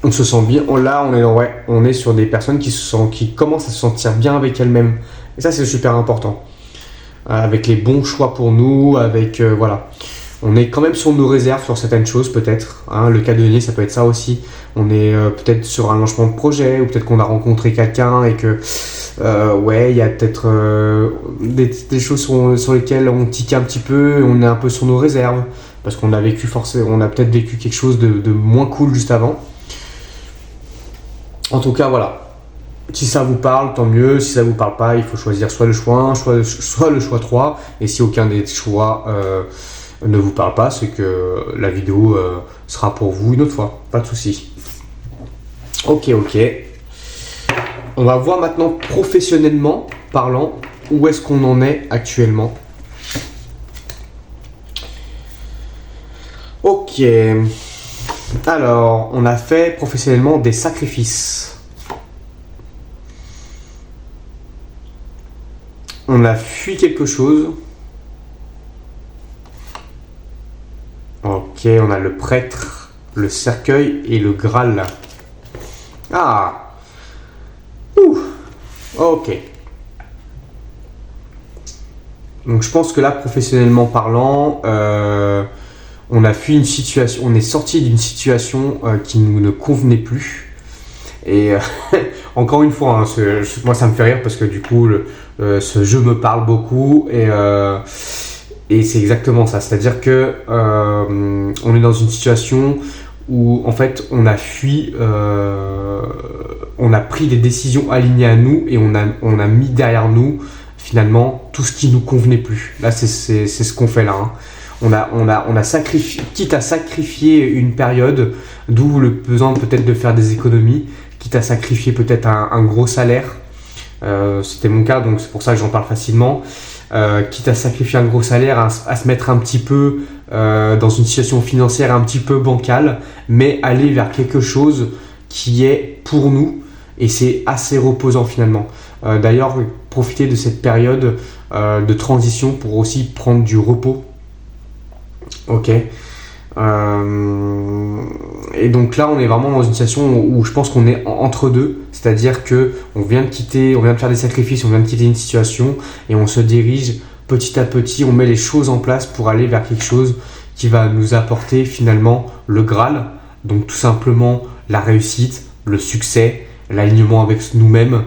On se sent bien. Là, on est sur des personnes qui commencent à se sentir bien avec elles-mêmes. Et ça, c'est super important. Avec les bons choix pour nous, voilà. On est quand même sur nos réserves sur certaines choses peut-être. Le cas de denier, ça peut être ça aussi. On est peut-être sur un lancement de projet ou peut-être qu'on a rencontré quelqu'un et que il y a peut-être des choses sur lesquelles on tique un petit peu, on est un peu sur nos réserves parce qu'on a peut-être vécu quelque chose de moins cool juste avant. En tout cas, voilà. Si ça vous parle, tant mieux. Si ça vous parle pas, il faut choisir soit le choix 1, soit le choix 3. Et si aucun des choix ne vous parle pas, c'est que la vidéo sera pour vous une autre fois. Pas de souci. Ok. On va voir maintenant professionnellement parlant où est-ce qu'on en est actuellement. Ok. Alors, on a fait professionnellement des sacrifices. On a fui quelque chose. Ok, on a le prêtre, le cercueil et le Graal. Ah. Ouh. Ok. Donc je pense que là, professionnellement parlant, on a fui une situation, on est sorti d'une situation qui nous ne convenait plus. Et encore une fois, hein, moi ça me fait rire parce que du coup, ce jeu me parle beaucoup et c'est exactement ça. C'est-à-dire que on est dans une situation où en fait on a fui, on a pris des décisions alignées à nous et on a mis derrière nous finalement tout ce qui nous convenait plus. Là, c'est ce qu'on fait là. Hein. On a sacrifié, quitte à sacrifier une période, d'où le besoin peut-être de faire des économies, quitte à sacrifier peut-être un gros salaire. C'était mon cas, donc c'est pour ça que j'en parle facilement. Quitte à sacrifier un gros salaire, à se mettre un petit peu dans une situation financière un petit peu bancale, mais aller vers quelque chose qui est pour nous et c'est assez reposant finalement. D'ailleurs, profiter de cette période de transition pour aussi prendre du repos. Ok. Et donc là, on est vraiment dans une situation où je pense qu'on est entre deux, c'est-à-dire que on vient de faire des sacrifices, on vient de quitter une situation et on se dirige petit à petit, on met les choses en place pour aller vers quelque chose qui va nous apporter finalement le Graal, donc tout simplement la réussite, le succès, l'alignement avec nous-mêmes.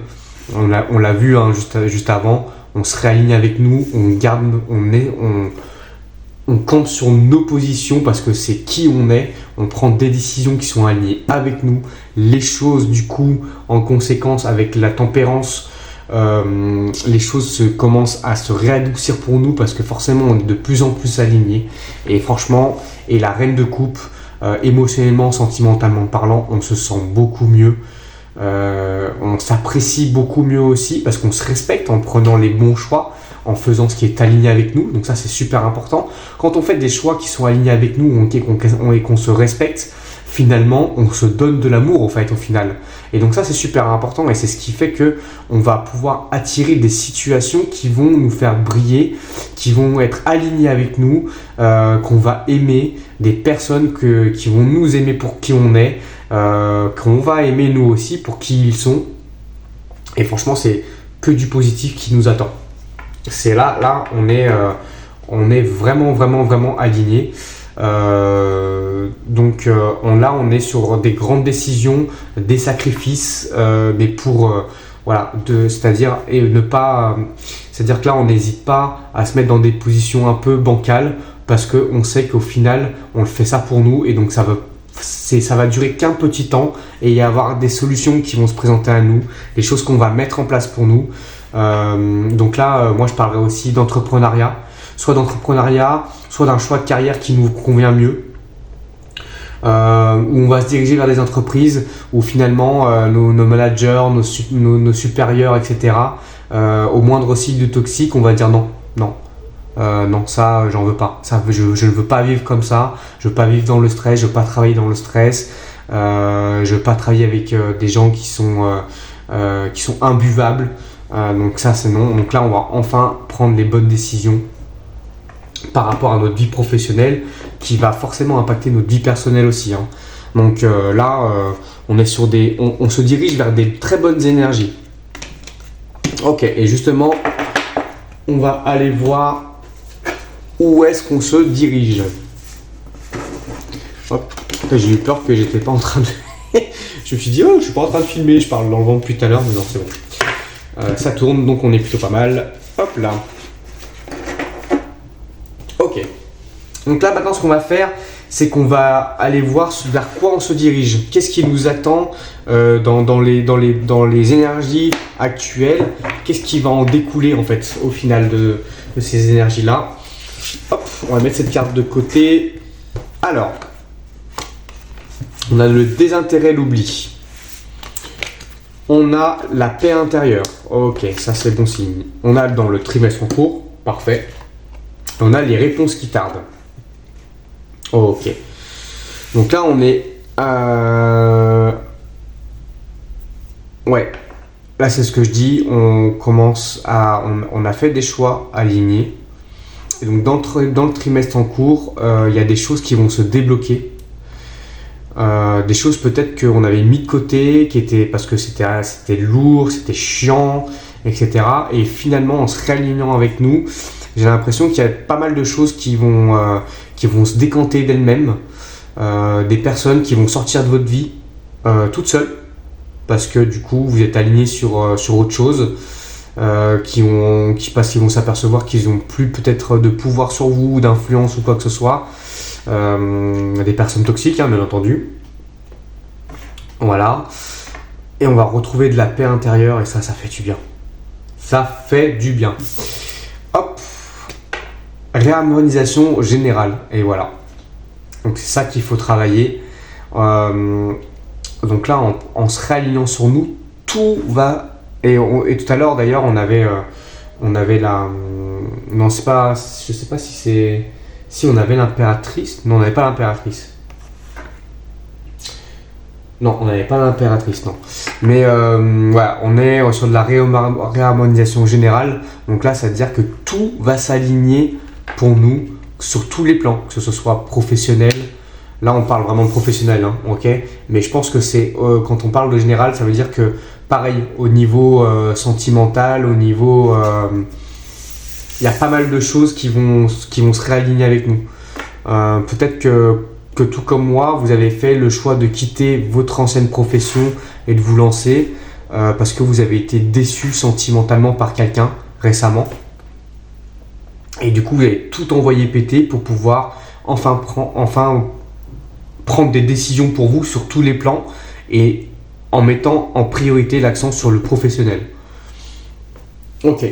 On l'a vu hein, juste avant, on se réaligne avec nous, on campe sur nos positions parce que c'est qui on est, on prend des décisions qui sont alignées avec nous, les choses du coup en conséquence avec la tempérance, les choses commencent à se réadoucir pour nous parce que forcément on est de plus en plus alignés et franchement, et la reine de coupe, émotionnellement, sentimentalement parlant, on se sent beaucoup mieux. On s'apprécie beaucoup mieux aussi parce qu'on se respecte en prenant les bons choix, en faisant ce qui est aligné avec nous. Donc ça, c'est super important. Quand on fait des choix qui sont alignés avec nous et qu'on se respecte, finalement, on se donne de l'amour au final. Et donc ça, c'est super important et c'est ce qui fait que on va pouvoir attirer des situations qui vont nous faire briller, qui vont être alignées avec nous, qu'on va aimer, des personnes qui vont nous aimer pour qui on est, qu'on va aimer nous aussi pour qui ils sont. Et franchement, c'est que du positif qui nous attend. C'est là on est vraiment aligné. Donc là, on est sur des grandes décisions, des sacrifices, mais pour c'est-à-dire c'est-à-dire que là, on n'hésite pas à se mettre dans des positions un peu bancales parce qu'on sait qu'au final, on le fait ça pour nous et donc ça va durer qu'un petit temps et il y avoir des solutions qui vont se présenter à nous, des choses qu'on va mettre en place pour nous. Donc là, moi je parlerai aussi d'entrepreneuriat, soit d'un choix de carrière qui nous convient mieux, où on va se diriger vers des entreprises où finalement nos managers, nos supérieurs, etc., au moindre signe toxique, on va dire non, ça j'en veux pas, je ne veux pas vivre comme ça, je veux pas vivre dans le stress, je veux pas travailler dans le stress, je veux pas travailler avec des gens qui sont imbuvables. Donc ça c'est non. Donc là on va enfin prendre les bonnes décisions par rapport à notre vie professionnelle qui va forcément impacter notre vie personnelle aussi. Hein. Donc là on est sur on se dirige vers des très bonnes énergies. Ok, et justement on va aller voir où est-ce qu'on se dirige. Hop, j'ai eu peur que j'étais pas en train de... Je me suis dit je suis pas en train de filmer, je parle dans le vent depuis tout à l'heure, mais non c'est bon. Ça tourne, donc on est plutôt pas mal. Hop là. Ok. Donc là, maintenant, ce qu'on va faire, c'est qu'on va aller voir vers quoi on se dirige. Qu'est-ce qui nous attend dans les énergies actuelles. Qu'est-ce qui va en découler, en fait, au final de ces énergies-là. Hop, on va mettre cette carte de côté. Alors, on a le désintérêt, l'oubli. On a la paix intérieure. Ok, ça c'est bon signe. On a dans le trimestre en cours. Parfait. On a les réponses qui tardent. Ok. Donc là, on est... Ouais. Là, c'est ce que je dis. On a fait des choix alignés. Et donc dans le trimestre en cours, il y a des choses qui vont se débloquer. Des choses peut-être qu'on avait mis de côté, qui étaient, parce que c'était lourd, c'était chiant, etc. Et finalement, en se réalignant avec nous, j'ai l'impression qu'il y a pas mal de choses qui vont se décanter d'elles-mêmes. Des personnes qui vont sortir de votre vie toutes seules, parce que du coup, vous êtes alignés sur autre chose. Qui vont s'apercevoir qu'ils n'ont plus peut-être de pouvoir sur vous, d'influence ou quoi que ce soit. Des personnes toxiques, hein, bien entendu. Voilà. Et on va retrouver de la paix intérieure et ça fait du bien. Ça fait du bien. Hop. Réharmonisation générale. Et voilà. Donc c'est ça qu'il faut travailler. Donc là, en se réalignant sur nous, tout va... Et tout à l'heure d'ailleurs, on avait la... Non, c'est pas... Je sais pas si c'est... Si on avait l'impératrice. Non, on n'avait pas l'impératrice. Non, on n'avait pas l'impératrice, non. Mais voilà, on est sur de la réharmonisation générale. Donc là, ça veut dire que tout va s'aligner pour nous sur tous les plans, que ce soit professionnel. Là, on parle vraiment de professionnel, hein, ok. Mais je pense que c'est quand on parle de général, ça veut dire que pareil, au niveau sentimental, au niveau... il y a pas mal de choses qui vont se réaligner avec nous. Peut-être que tout comme moi, vous avez fait le choix de quitter votre ancienne profession et de vous lancer parce que vous avez été déçu sentimentalement par quelqu'un récemment. Et du coup, vous avez tout envoyé péter pour pouvoir enfin prendre des décisions pour vous sur tous les plans et en mettant en priorité l'accent sur le professionnel. Ok.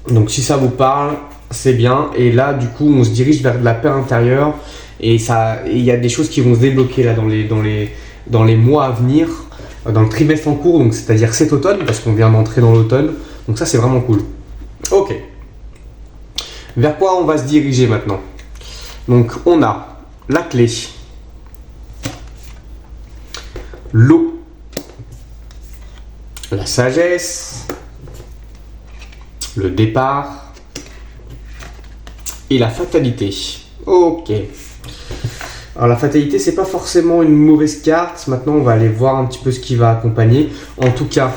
Donc si ça vous parle, c'est bien. Et là, du coup, on se dirige vers de la paix intérieure. Et il y a des choses qui vont se débloquer là dans les mois à venir, dans le trimestre en cours, donc c'est-à-dire cet automne, parce qu'on vient d'entrer dans l'automne. Donc ça, c'est vraiment cool. Ok. Vers quoi on va se diriger maintenant? Donc on a la clé, l'eau, la sagesse, le départ et la fatalité. Ok. Alors la fatalité, c'est pas forcément une mauvaise carte. Maintenant, on va aller voir un petit peu ce qui va accompagner. En tout cas,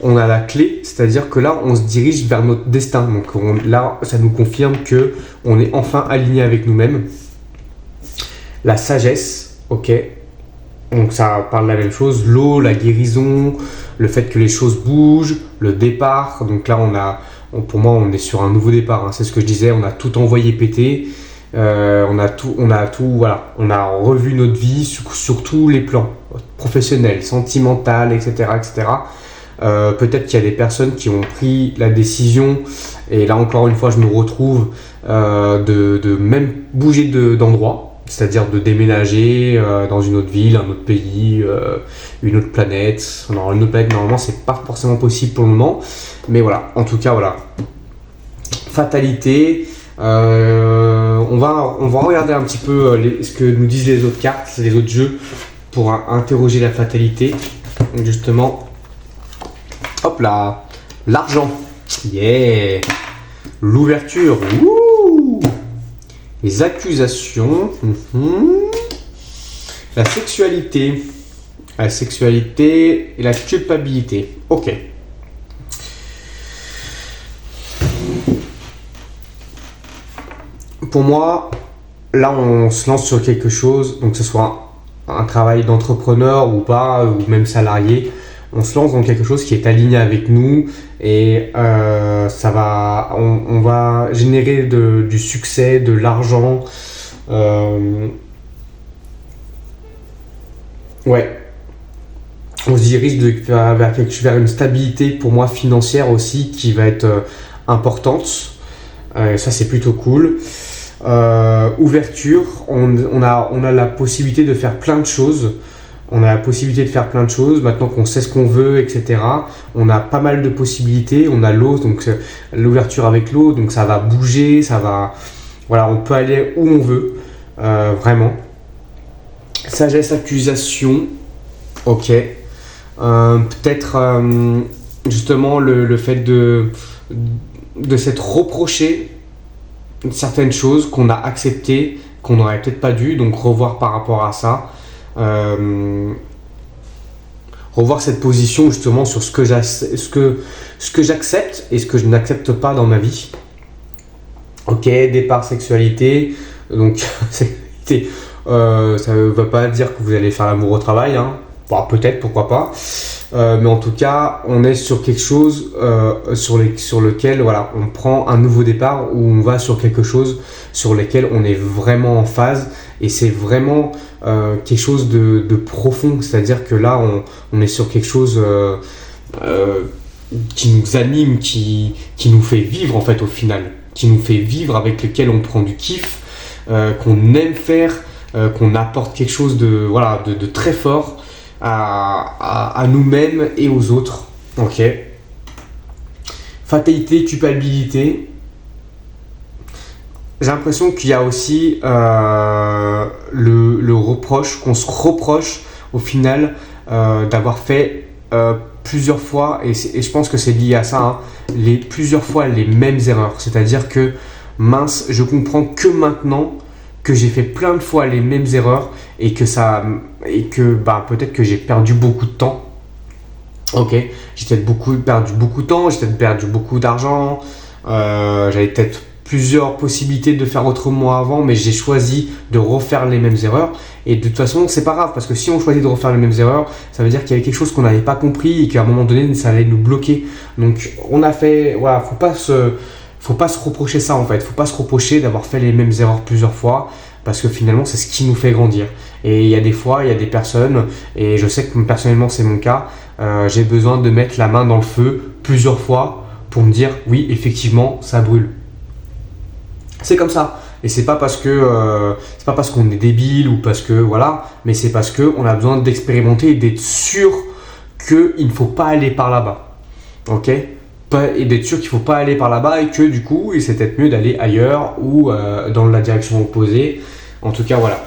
on a la clé, c'est-à-dire que là, on se dirige vers notre destin. Donc là, ça nous confirme que on est enfin aligné avec nous-mêmes. La sagesse, ok. Donc ça parle de la même chose. L'eau, la guérison, le fait que les choses bougent, le départ. Donc là, pour moi, on est sur un nouveau départ. Hein. C'est ce que je disais. On a tout envoyé péter. On a tout, voilà. On a revu notre vie sur tous les plans, professionnel, sentimental, etc., etc. Peut-être qu'il y a des personnes qui ont pris la décision, et là encore une fois, je me retrouve de même bouger d'endroit, c'est-à-dire de déménager dans une autre ville, un autre pays, une autre planète. Alors, une autre planète, normalement, c'est pas forcément possible pour le moment, mais voilà. En tout cas, voilà. Fatalité. On va regarder un petit peu ce que nous disent les autres cartes, les autres jeux pour interroger la fatalité. Donc justement, hop là, l'argent, yeah, l'ouverture, wouh, les accusations, la sexualité et la culpabilité. Ok. Pour moi, là, on se lance sur quelque chose, donc que ce soit un travail d'entrepreneur ou pas, ou même salarié, on se lance dans quelque chose qui est aligné avec nous et on va générer du succès, de l'argent. Ouais. On se dirige vers une stabilité, pour moi, financière aussi, qui va être importante. Ça, c'est plutôt cool. Ouverture, on a la possibilité de faire plein de choses. Maintenant qu'on sait ce qu'on veut, etc. On a pas mal de possibilités. On a l'eau, donc l'ouverture avec l'eau, donc ça va bouger, voilà, on peut aller où on veut, vraiment. Sagesse, accusation, ok. Peut-être justement le fait de s'être reproché certaines choses qu'on a acceptées, qu'on n'aurait peut-être pas dû, donc revoir par rapport à ça. Revoir cette position justement sur ce que j'accepte et ce que je n'accepte pas dans ma vie. Ok, départ sexualité, donc sexualité, ça ne veut pas dire que vous allez faire l'amour au travail, hein. Bon, peut-être, pourquoi pas, mais en tout cas on est sur quelque chose sur lequel voilà, on prend un nouveau départ, où on va sur quelque chose sur lequel on est vraiment en phase, et c'est vraiment quelque chose de profond, c'est-à-dire que là on est sur quelque chose qui nous anime, qui nous fait vivre en fait au final, qui nous fait vivre, avec lequel on prend du kiff, qu'on aime faire, qu'on apporte quelque chose de très fort à nous-mêmes et aux autres. Ok. Fatalité, culpabilité. J'ai l'impression qu'il y a aussi le reproche, qu'on se reproche au final d'avoir fait plusieurs fois, et je pense que c'est lié à ça, hein, plusieurs fois les mêmes erreurs. C'est-à-dire que mince, je comprends que maintenant que j'ai fait plein de fois les mêmes erreurs, et que peut-être que j'ai perdu beaucoup de temps. Ok, j'ai peut-être perdu beaucoup de temps, j'ai peut-être perdu beaucoup d'argent, j'avais peut-être plusieurs possibilités de faire autrement avant, mais j'ai choisi de refaire les mêmes erreurs. Et de toute façon, c'est pas grave, parce que si on choisit de refaire les mêmes erreurs, ça veut dire qu'il y avait quelque chose qu'on n'avait pas compris, et qu'à un moment donné, ça allait nous bloquer. Donc, faut pas se reprocher ça en fait. Faut pas se reprocher d'avoir fait les mêmes erreurs plusieurs fois, parce que finalement, c'est ce qui nous fait grandir. Et il y a des fois, il y a des personnes, et je sais que personnellement, c'est mon cas, j'ai besoin de mettre la main dans le feu plusieurs fois pour me dire, oui, effectivement, ça brûle. C'est comme ça. Et c'est pas parce qu'on est débile, ou parce que voilà, mais c'est parce qu'on a besoin d'expérimenter et d'être sûr qu'il ne faut pas aller par là-bas. Ok ? Et d'être sûr qu'il ne faut pas aller par là-bas, et que du coup, c'est peut-être mieux d'aller ailleurs, ou dans la direction opposée. En tout cas, voilà.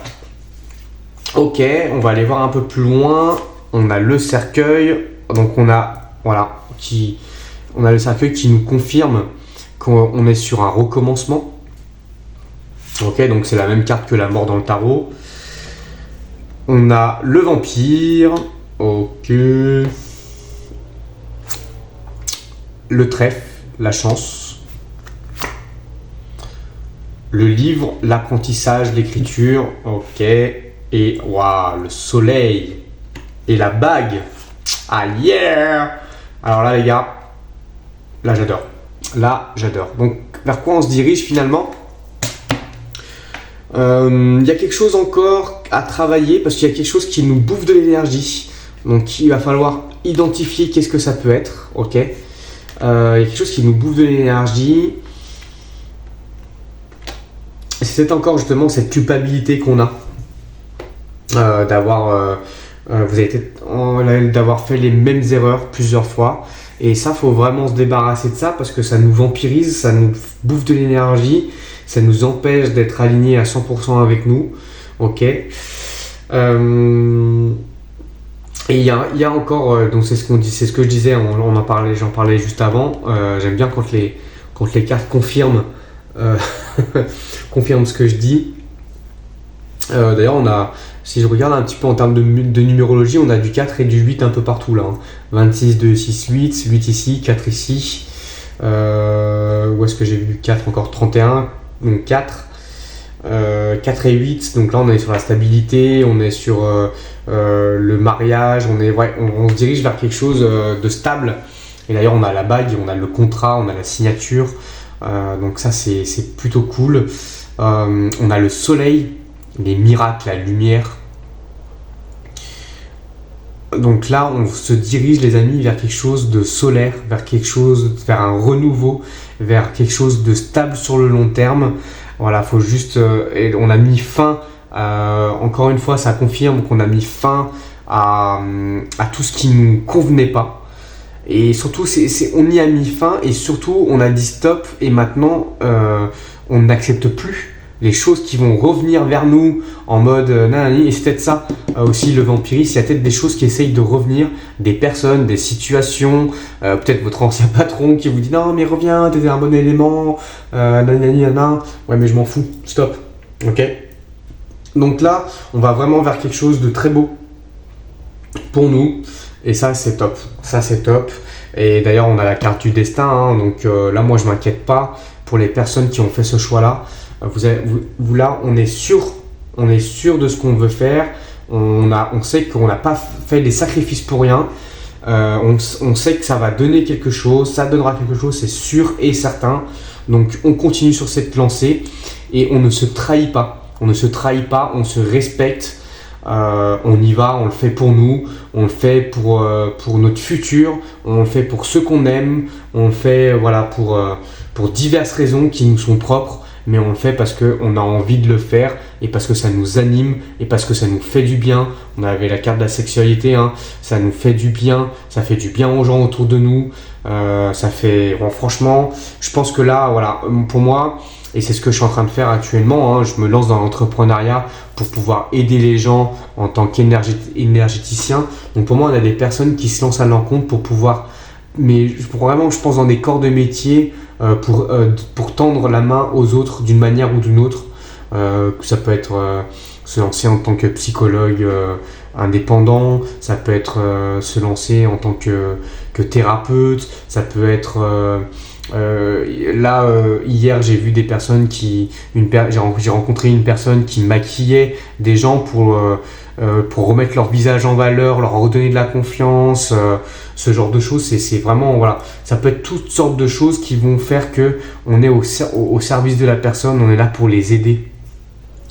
Ok, on va aller voir un peu plus loin. On a le cercueil. Donc on a le cercueil qui nous confirme qu'on est sur un recommencement. Ok, donc c'est la même carte que la mort dans le tarot. On a le vampire. Ok. Le trèfle, la chance. Le livre, l'apprentissage, l'écriture. Ok. Et waouh, le soleil. Et la bague. Ah yeah! Alors là les gars, là j'adore. Là j'adore. Donc vers quoi on se dirige finalement? Il y a quelque chose encore à travailler, parce qu'il y a quelque chose qui nous bouffe de l'énergie. Donc il va falloir identifier qu'est-ce que ça peut être. Ok. Il y a quelque chose qui nous bouffe de l'énergie. C'est encore justement cette culpabilité qu'on a d'avoir fait les mêmes erreurs plusieurs fois. Et ça, faut vraiment se débarrasser de ça, parce que ça nous vampirise, ça nous bouffe de l'énergie, ça nous empêche d'être alignés à 100% avec nous. Ok. Et il y a encore, donc c'est ce que je disais, j'en parlais juste avant. J'aime bien quand les cartes confirment ce que je dis. D'ailleurs, si je regarde un petit peu en termes de numérologie, on a du 4 et du 8 un peu partout là. 26, 2, 6, 8, 8 ici, 4 ici. Où est-ce que j'ai vu du 4 encore? 31, donc 4. 4 et 8, donc là on est sur la stabilité, on est sur le mariage, on se dirige vers quelque chose de stable. Et d'ailleurs on a la bague, on a le contrat, on a la signature, donc ça c'est plutôt cool. On a le soleil, les miracles, la lumière. Donc là on se dirige les amis vers quelque chose de solaire, vers un renouveau, vers quelque chose de stable sur le long terme. Voilà, faut juste, on a mis fin, encore une fois ça confirme qu'on a mis fin à tout ce qui nous convenait pas. Et surtout on y a mis fin, et surtout on a dit stop, et maintenant on n'accepte plus les choses qui vont revenir vers nous en mode nanani. Et c'est peut-être ça aussi le vampirisme. Il y a peut-être des choses qui essayent de revenir, des personnes, des situations, peut-être votre ancien patron qui vous dit non mais reviens, t'étais un bon élément, nanani nana. Ouais mais je m'en fous, stop. Ok. Donc là, on va vraiment vers quelque chose de très beau pour nous. Et ça c'est top. Ça c'est top. Et d'ailleurs on a la carte du destin. Hein, donc là moi je m'inquiète pas pour les personnes qui ont fait ce choix-là. Là, on est sûr de ce qu'on veut faire. On sait qu'on n'a pas fait des sacrifices pour rien. On sait que ça va donner quelque chose, ça donnera quelque chose, c'est sûr et certain. Donc, on continue sur cette lancée et on ne se trahit pas. On ne se trahit pas, on se respecte. On y va, on le fait pour nous, on le fait pour notre futur, on le fait pour ceux qu'on aime, on le fait voilà, pour diverses raisons qui nous sont propres. Mais on le fait parce qu'on a envie de le faire et parce que ça nous anime et parce que ça nous fait du bien. On avait la carte de la sexualité, hein. Ça nous fait du bien, ça fait du bien aux gens autour de nous. Bon, franchement, je pense que là, voilà, pour moi, et c'est ce que je suis en train de faire actuellement, hein, je me lance dans l'entrepreneuriat pour pouvoir aider les gens en tant qu'énergéticien. Donc pour moi, on a des personnes qui se lancent à l'encontre pour pouvoir, mais vraiment, je pense dans des corps de métier, pour tendre la main aux autres d'une manière ou d'une autre. Ça peut être se lancer en tant que psychologue indépendant, ça peut être se lancer en tant que thérapeute, ça peut être hier j'ai vu des personnes j'ai rencontré une personne qui maquillait des gens pour remettre leur visage en valeur, leur redonner de la confiance, ce genre de choses. C'est vraiment, voilà, ça peut être toutes sortes de choses qui vont faire que on est au service de la personne, on est là pour les aider.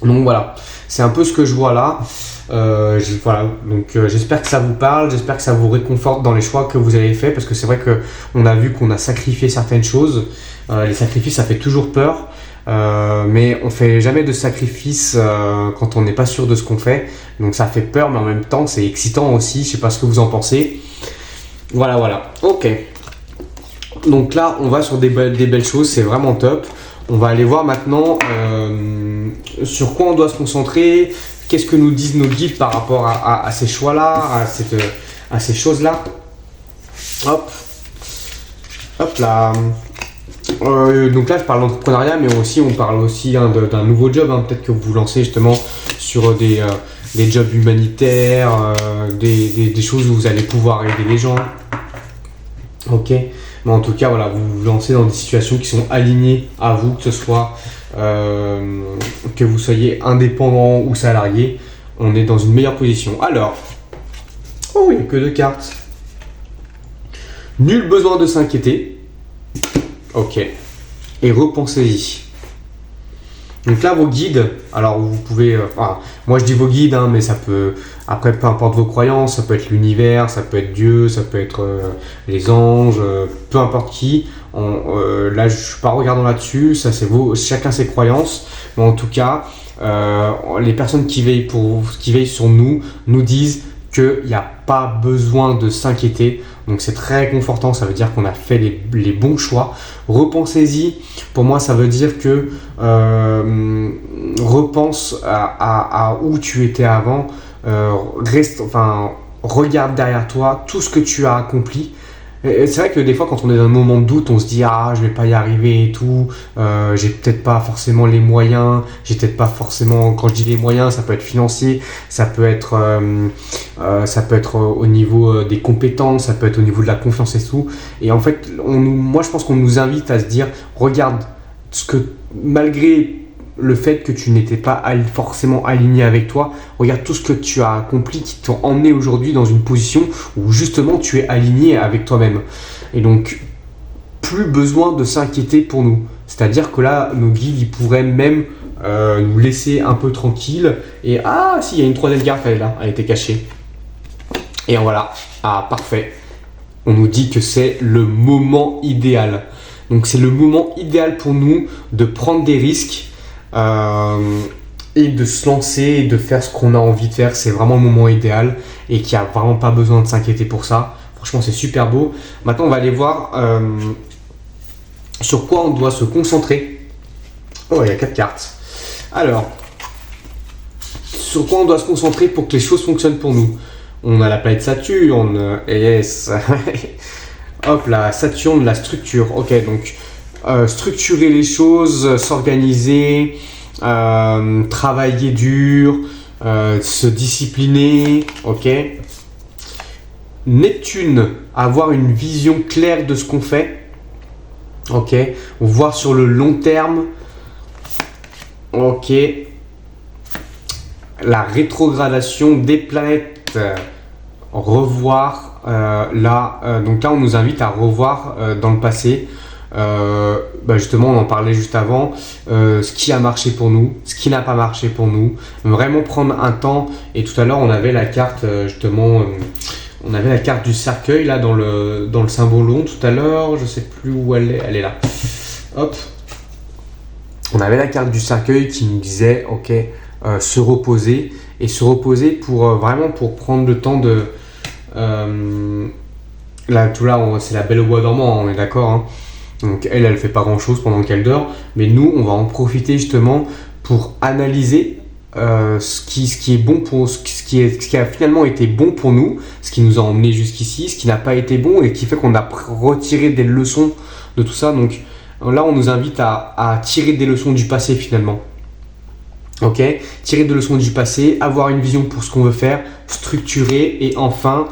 Donc voilà, c'est un peu ce que je vois là. Voilà, donc j'espère que ça vous parle, j'espère que ça vous réconforte dans les choix que vous avez faits, parce que c'est vrai qu'on a vu qu'on a sacrifié certaines choses. Les sacrifices, ça fait toujours peur. Mais on fait jamais de sacrifice quand on n'est pas sûr de ce qu'on fait, donc ça fait peur, mais en même temps c'est excitant aussi. Je sais pas ce que vous en pensez. Voilà, ok. Donc là on va sur des belles choses, c'est vraiment top. On va aller voir maintenant sur quoi on doit se concentrer, qu'est-ce que nous disent nos guides par rapport à ces choix là, à ces choses là. Hop là. Donc là je parle d'entrepreneuriat, mais aussi on parle aussi d'un nouveau job, hein. Peut-être que vous vous lancez justement sur des jobs humanitaires, des choses où vous allez pouvoir aider les gens. Ok, mais en tout cas voilà, vous vous lancez dans des situations qui sont alignées à vous, que ce soit que vous soyez indépendant ou salarié, on est dans une meilleure position. Alors, oh il n'y a que 2 cartes. Nul besoin de s'inquiéter. Ok, et repensez-y. Donc là, vos guides, alors vous pouvez, moi je dis vos guides, hein, mais ça peut, après peu importe vos croyances, ça peut être l'univers, ça peut être Dieu, ça peut être les anges, peu importe qui. Là, je ne suis pas regardant là-dessus, ça c'est chacun ses croyances, mais en tout cas, les personnes qui veillent sur nous disent qu'il n'y a pas besoin de s'inquiéter. Donc c'est très réconfortant, ça veut dire qu'on a fait les bons choix. Repensez-y, pour moi ça veut dire que repense à où tu étais avant, regarde derrière toi tout ce que tu as accompli. Et c'est vrai que des fois quand on est dans un moment de doute, on se dit je vais pas y arriver et tout, j'ai peut-être pas forcément les moyens, j'ai peut-être pas forcément, quand je dis les moyens, ça peut être financier, ça peut être au niveau des compétences, ça peut être au niveau de la confiance et tout. Et en fait, moi je pense qu'on nous invite à se dire, regarde ce que, malgré le fait que tu n'étais pas forcément aligné avec toi, regarde tout ce que tu as accompli qui t'ont emmené aujourd'hui dans une position où justement tu es aligné avec toi-même. Et donc, plus besoin de s'inquiéter pour nous. C'est-à-dire que là, nos guides, ils pourraient même nous laisser un peu tranquilles. Et si, il y a une 3e carte, elle est là, elle était cachée. Et voilà, parfait. On nous dit que c'est le moment idéal. Donc c'est le moment idéal pour nous de prendre des risques, et de se lancer et de faire ce qu'on a envie de faire. C'est vraiment le moment idéal et qu'il n'y a vraiment pas besoin de s'inquiéter pour ça. Franchement, c'est super beau. Maintenant, on va aller voir sur quoi on doit se concentrer. Oh, il y a 4 cartes. Alors, sur quoi on doit se concentrer pour que les choses fonctionnent pour nous? On a la planète Saturne, yes. Hop là, Saturne, la structure. Ok, donc structurer les choses, s'organiser, travailler dur, se discipliner. Ok. Neptune, avoir une vision claire de ce qu'on fait. Ok. Voir sur le long terme. Ok. La rétrogradation des planètes. Revoir donc là on nous invite à revoir dans le passé justement on en parlait juste avant, ce qui a marché pour nous, ce qui n'a pas marché pour nous, vraiment prendre un temps. Et tout à l'heure on avait la carte justement on avait la carte du cercueil là dans le symbole long tout à l'heure, je sais plus où elle est là, hop, on avait la carte du cercueil qui nous disait ok, se reposer pour vraiment pour prendre le temps de là c'est la belle au bois dormant, on est d'accord, hein. Donc elle fait pas grand chose pendant qu'elle dort, mais nous on va en profiter justement pour analyser ce qui est bon pour ce qui a finalement été bon pour nous, ce qui nous a emmené jusqu'ici, ce qui n'a pas été bon et qui fait qu'on a retiré des leçons de tout ça. Donc là on nous invite à tirer des leçons du passé finalement. Ok, tirer des leçons du passé, avoir une vision pour ce qu'on veut faire, structurer et enfin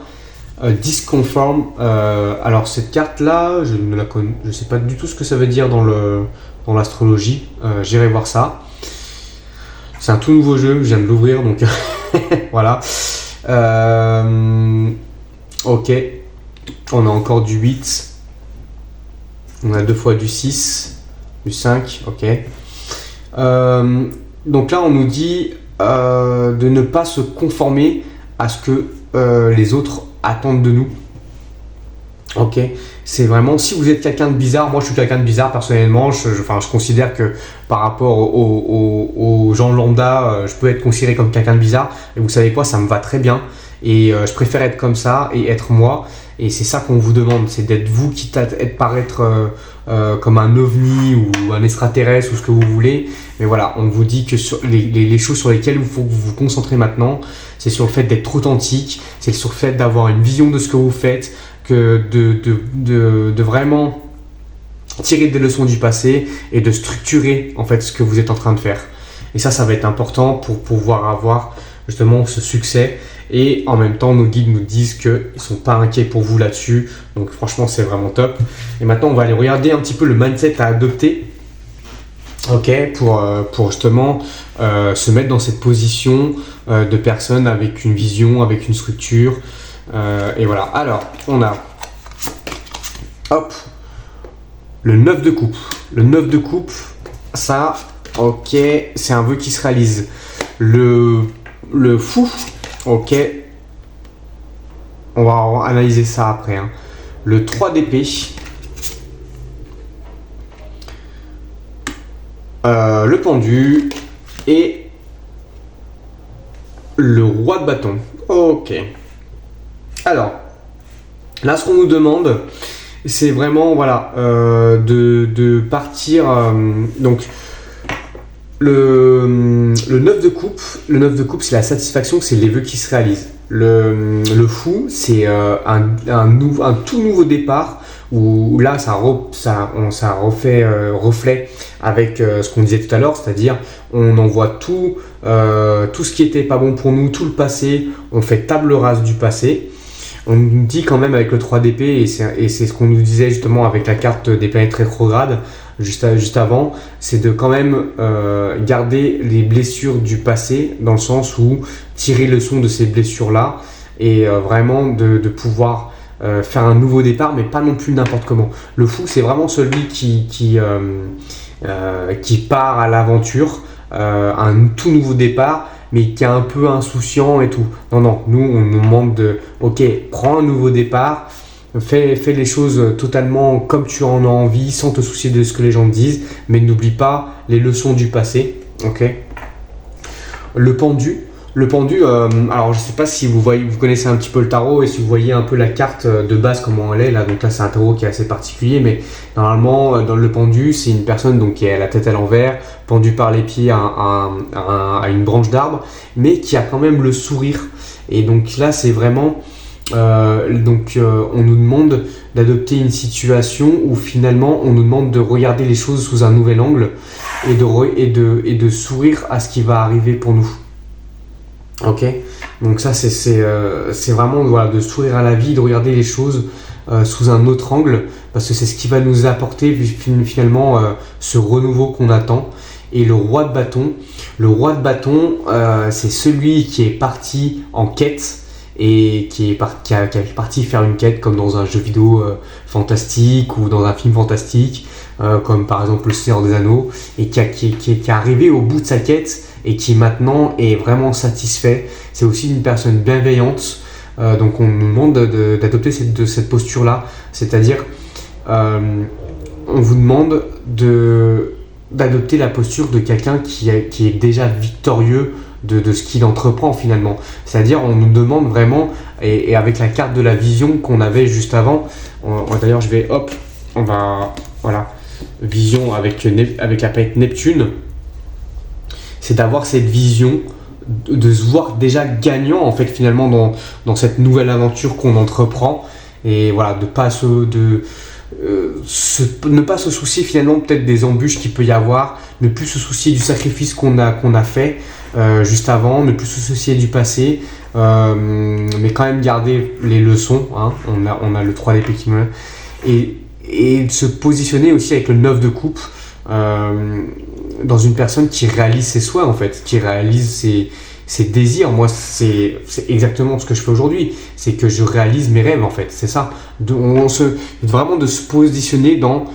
disconforme. Alors cette carte là, je sais pas du tout ce que ça veut dire dans l'astrologie. J'irai voir ça. C'est un tout nouveau jeu, je viens de l'ouvrir donc voilà. Ok, on a encore du 8. On a 2 fois du 6, du 5, ok. Donc là on nous dit de ne pas se conformer à ce que les autres attendent de nous. Ok, c'est vraiment, si vous êtes quelqu'un de bizarre, moi je suis quelqu'un de bizarre personnellement, je considère que par rapport aux gens lambda, je peux être considéré comme quelqu'un de bizarre, et vous savez quoi, ça me va très bien, et je préfère être comme ça et être moi, et c'est ça qu'on vous demande, c'est d'être vous, quitte à paraître comme un ovni ou un extraterrestre ou ce que vous voulez, mais voilà, on vous dit que sur les choses sur lesquelles il faut que vous vous concentrez maintenant, c'est sur le fait d'être authentique, c'est sur le fait d'avoir une vision de ce que vous faites, que de vraiment tirer des leçons du passé et de structurer en fait ce que vous êtes en train de faire. Et ça va être important pour pouvoir avoir justement ce succès. Et en même temps, nos guides nous disent qu'ils ne sont pas inquiets pour vous là-dessus. Donc franchement, c'est vraiment top. Et maintenant, on va aller regarder un petit peu le mindset à adopter. Ok, pour justement se mettre dans cette position de personne avec une vision, avec une structure. Et voilà, alors on a hop le 9 de coupe. Le 9 de coupe, ça, ok, c'est un vœu qui se réalise. Le fou, ok, on va analyser ça après, hein. Le 3 d'épée, le pendu et le roi de bâton. Ok. Alors, là, ce qu'on nous demande, c'est vraiment voilà, de partir. Donc, le 9 de coupe, c'est la satisfaction, c'est les vœux qui se réalisent. Le fou, c'est un tout nouveau départ où là, ça refait reflet avec ce qu'on disait tout à l'heure, c'est-à-dire on envoie tout ce qui n'était pas bon pour nous, tout le passé, on fait table rase du passé. On nous dit quand même avec le 3 d'épée, et c'est ce qu'on nous disait justement avec la carte des planètes rétrogrades juste avant, c'est de quand même garder les blessures du passé, dans le sens où tirer leçon de ces blessures-là et vraiment de pouvoir faire un nouveau départ, mais pas non plus n'importe comment. Le fou, c'est vraiment celui qui part à l'aventure, un tout nouveau départ, mais qui est un peu insouciant et tout. Non, nous on nous demande de, ok, prends un nouveau départ, fais les choses totalement comme tu en as envie, sans te soucier de ce que les gens te disent, mais n'oublie pas les leçons du passé, ok. Le pendu, Le pendu, alors je sais pas si vous connaissez un petit peu le tarot et si vous voyez un peu la carte de base comment elle est là. Donc là c'est un tarot qui est assez particulier, mais normalement dans le pendu c'est une personne donc qui a la tête à l'envers, pendue par les pieds à une branche d'arbre, mais qui a quand même le sourire. Et donc là c'est vraiment on nous demande d'adopter une situation où finalement on nous demande de regarder les choses sous un nouvel angle et de sourire à ce qui va arriver pour nous. Ok, donc ça c'est vraiment voilà, de sourire à la vie, de regarder les choses sous un autre angle, parce que c'est ce qui va nous apporter finalement ce renouveau qu'on attend. Et le roi de bâton, c'est celui qui est parti en quête et qui est parti faire une quête comme dans un jeu vidéo fantastique ou dans un film fantastique, comme par exemple Le Seigneur des Anneaux, et qui est arrivé au bout de sa quête et qui maintenant est vraiment satisfait. C'est aussi une personne bienveillante, donc on nous demande d'adopter cette posture-là, c'est-à-dire on vous demande d'adopter la posture de quelqu'un qui est déjà victorieux de ce qu'il entreprend finalement. C'est-à-dire on nous demande vraiment, et avec la carte de la vision qu'on avait juste avant, d'ailleurs voilà, vision avec la planète Neptune, c'est d'avoir cette vision, de se voir déjà gagnant en fait finalement dans cette nouvelle aventure qu'on entreprend, et voilà, ne pas se soucier finalement peut-être des embûches qu'il peut y avoir, ne plus se soucier du sacrifice qu'on a fait juste avant, ne plus se soucier du passé, mais quand même garder les leçons, hein. On a le 3 d'épée qui me... Et de se positionner aussi avec le 9 de coupe dans une personne qui réalise ses souhaits en fait, qui réalise ses désirs. Moi c'est exactement ce que je fais aujourd'hui, c'est que je réalise mes rêves en fait, c'est ça. Vraiment de se positionner dans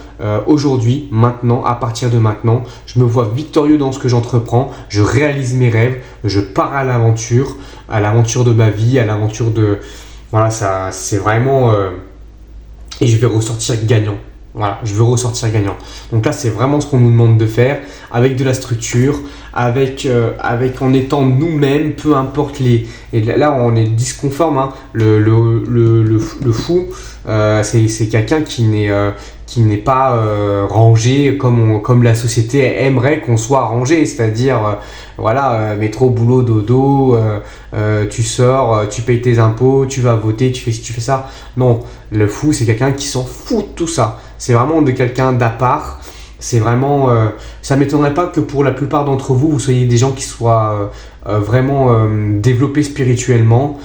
aujourd'hui, maintenant, à partir de maintenant, je me vois victorieux dans ce que j'entreprends, je réalise mes rêves, je pars à l'aventure de ma vie, à l'aventure de... Voilà, ça c'est vraiment... et je vais ressortir gagnant. Voilà, je veux ressortir gagnant. Donc là, c'est vraiment ce qu'on nous demande de faire, avec de la structure, avec en étant nous-mêmes, peu importe les... Et là, on est disconforme, hein. Le fou, c'est quelqu'un qui n'est pas rangé comme la société aimerait qu'on soit rangé, c'est-à-dire voilà, métro, boulot, dodo, tu sors, tu payes tes impôts, tu vas voter, tu fais ça. Non, le fou c'est quelqu'un qui s'en fout de tout ça, c'est vraiment de quelqu'un d'à part. C'est vraiment, ça m'étonnerait pas que pour la plupart d'entre vous, vous soyez des gens qui soient vraiment développés spirituellement,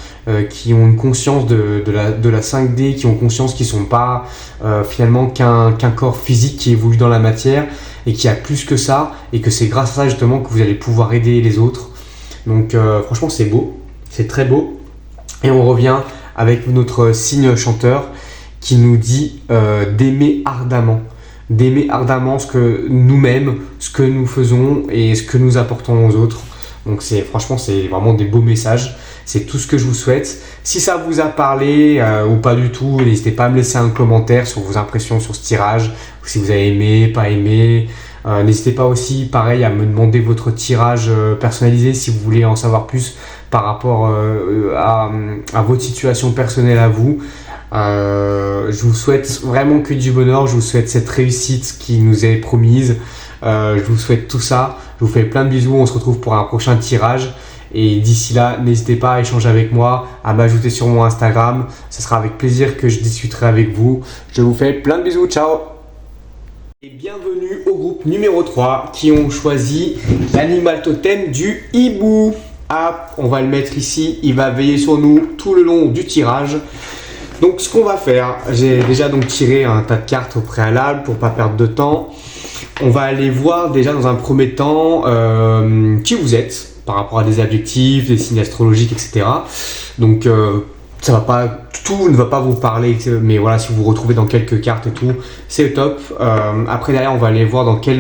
qui ont une conscience de la 5D, qui ont conscience qu'ils ne sont pas finalement qu'un corps physique qui évolue dans la matière et qui a plus que ça, et que c'est grâce à ça justement que vous allez pouvoir aider les autres. Donc franchement c'est beau, c'est très beau. Et on revient avec notre signe chanteur qui nous dit d'aimer ardemment. D'aimer ardemment ce que nous-mêmes, ce que nous faisons et ce que nous apportons aux autres. Donc franchement c'est vraiment des beaux messages, c'est tout ce que je vous souhaite. Si ça vous a parlé ou pas du tout, n'hésitez pas à me laisser un commentaire sur vos impressions sur ce tirage, ou si vous avez aimé, pas aimé. N'hésitez pas aussi, pareil, à me demander votre tirage personnalisé si vous voulez en savoir plus par rapport à votre situation personnelle à vous. Je vous souhaite vraiment que du bonheur, je vous souhaite cette réussite qui nous est promise, je vous souhaite tout ça, je vous fais plein de bisous, on se retrouve pour un prochain tirage, et d'ici là n'hésitez pas à échanger avec moi, à m'ajouter sur mon Instagram, ce sera avec plaisir que je discuterai avec vous. Je vous fais plein de bisous, ciao. Et bienvenue au groupe numéro 3 qui ont choisi l'animal totem du hibou. Ah, on va le mettre ici, il va veiller sur nous tout le long du tirage. Donc ce qu'on va faire, j'ai déjà donc tiré un tas de cartes au préalable pour pas perdre de temps. On va aller voir déjà dans un premier temps qui vous êtes par rapport à des objectifs, des signes astrologiques, etc. Donc ça va pas, tout ne va pas vous parler, mais voilà, si vous vous retrouvez dans quelques cartes et tout, c'est le top. Après derrière, on va aller voir dans quel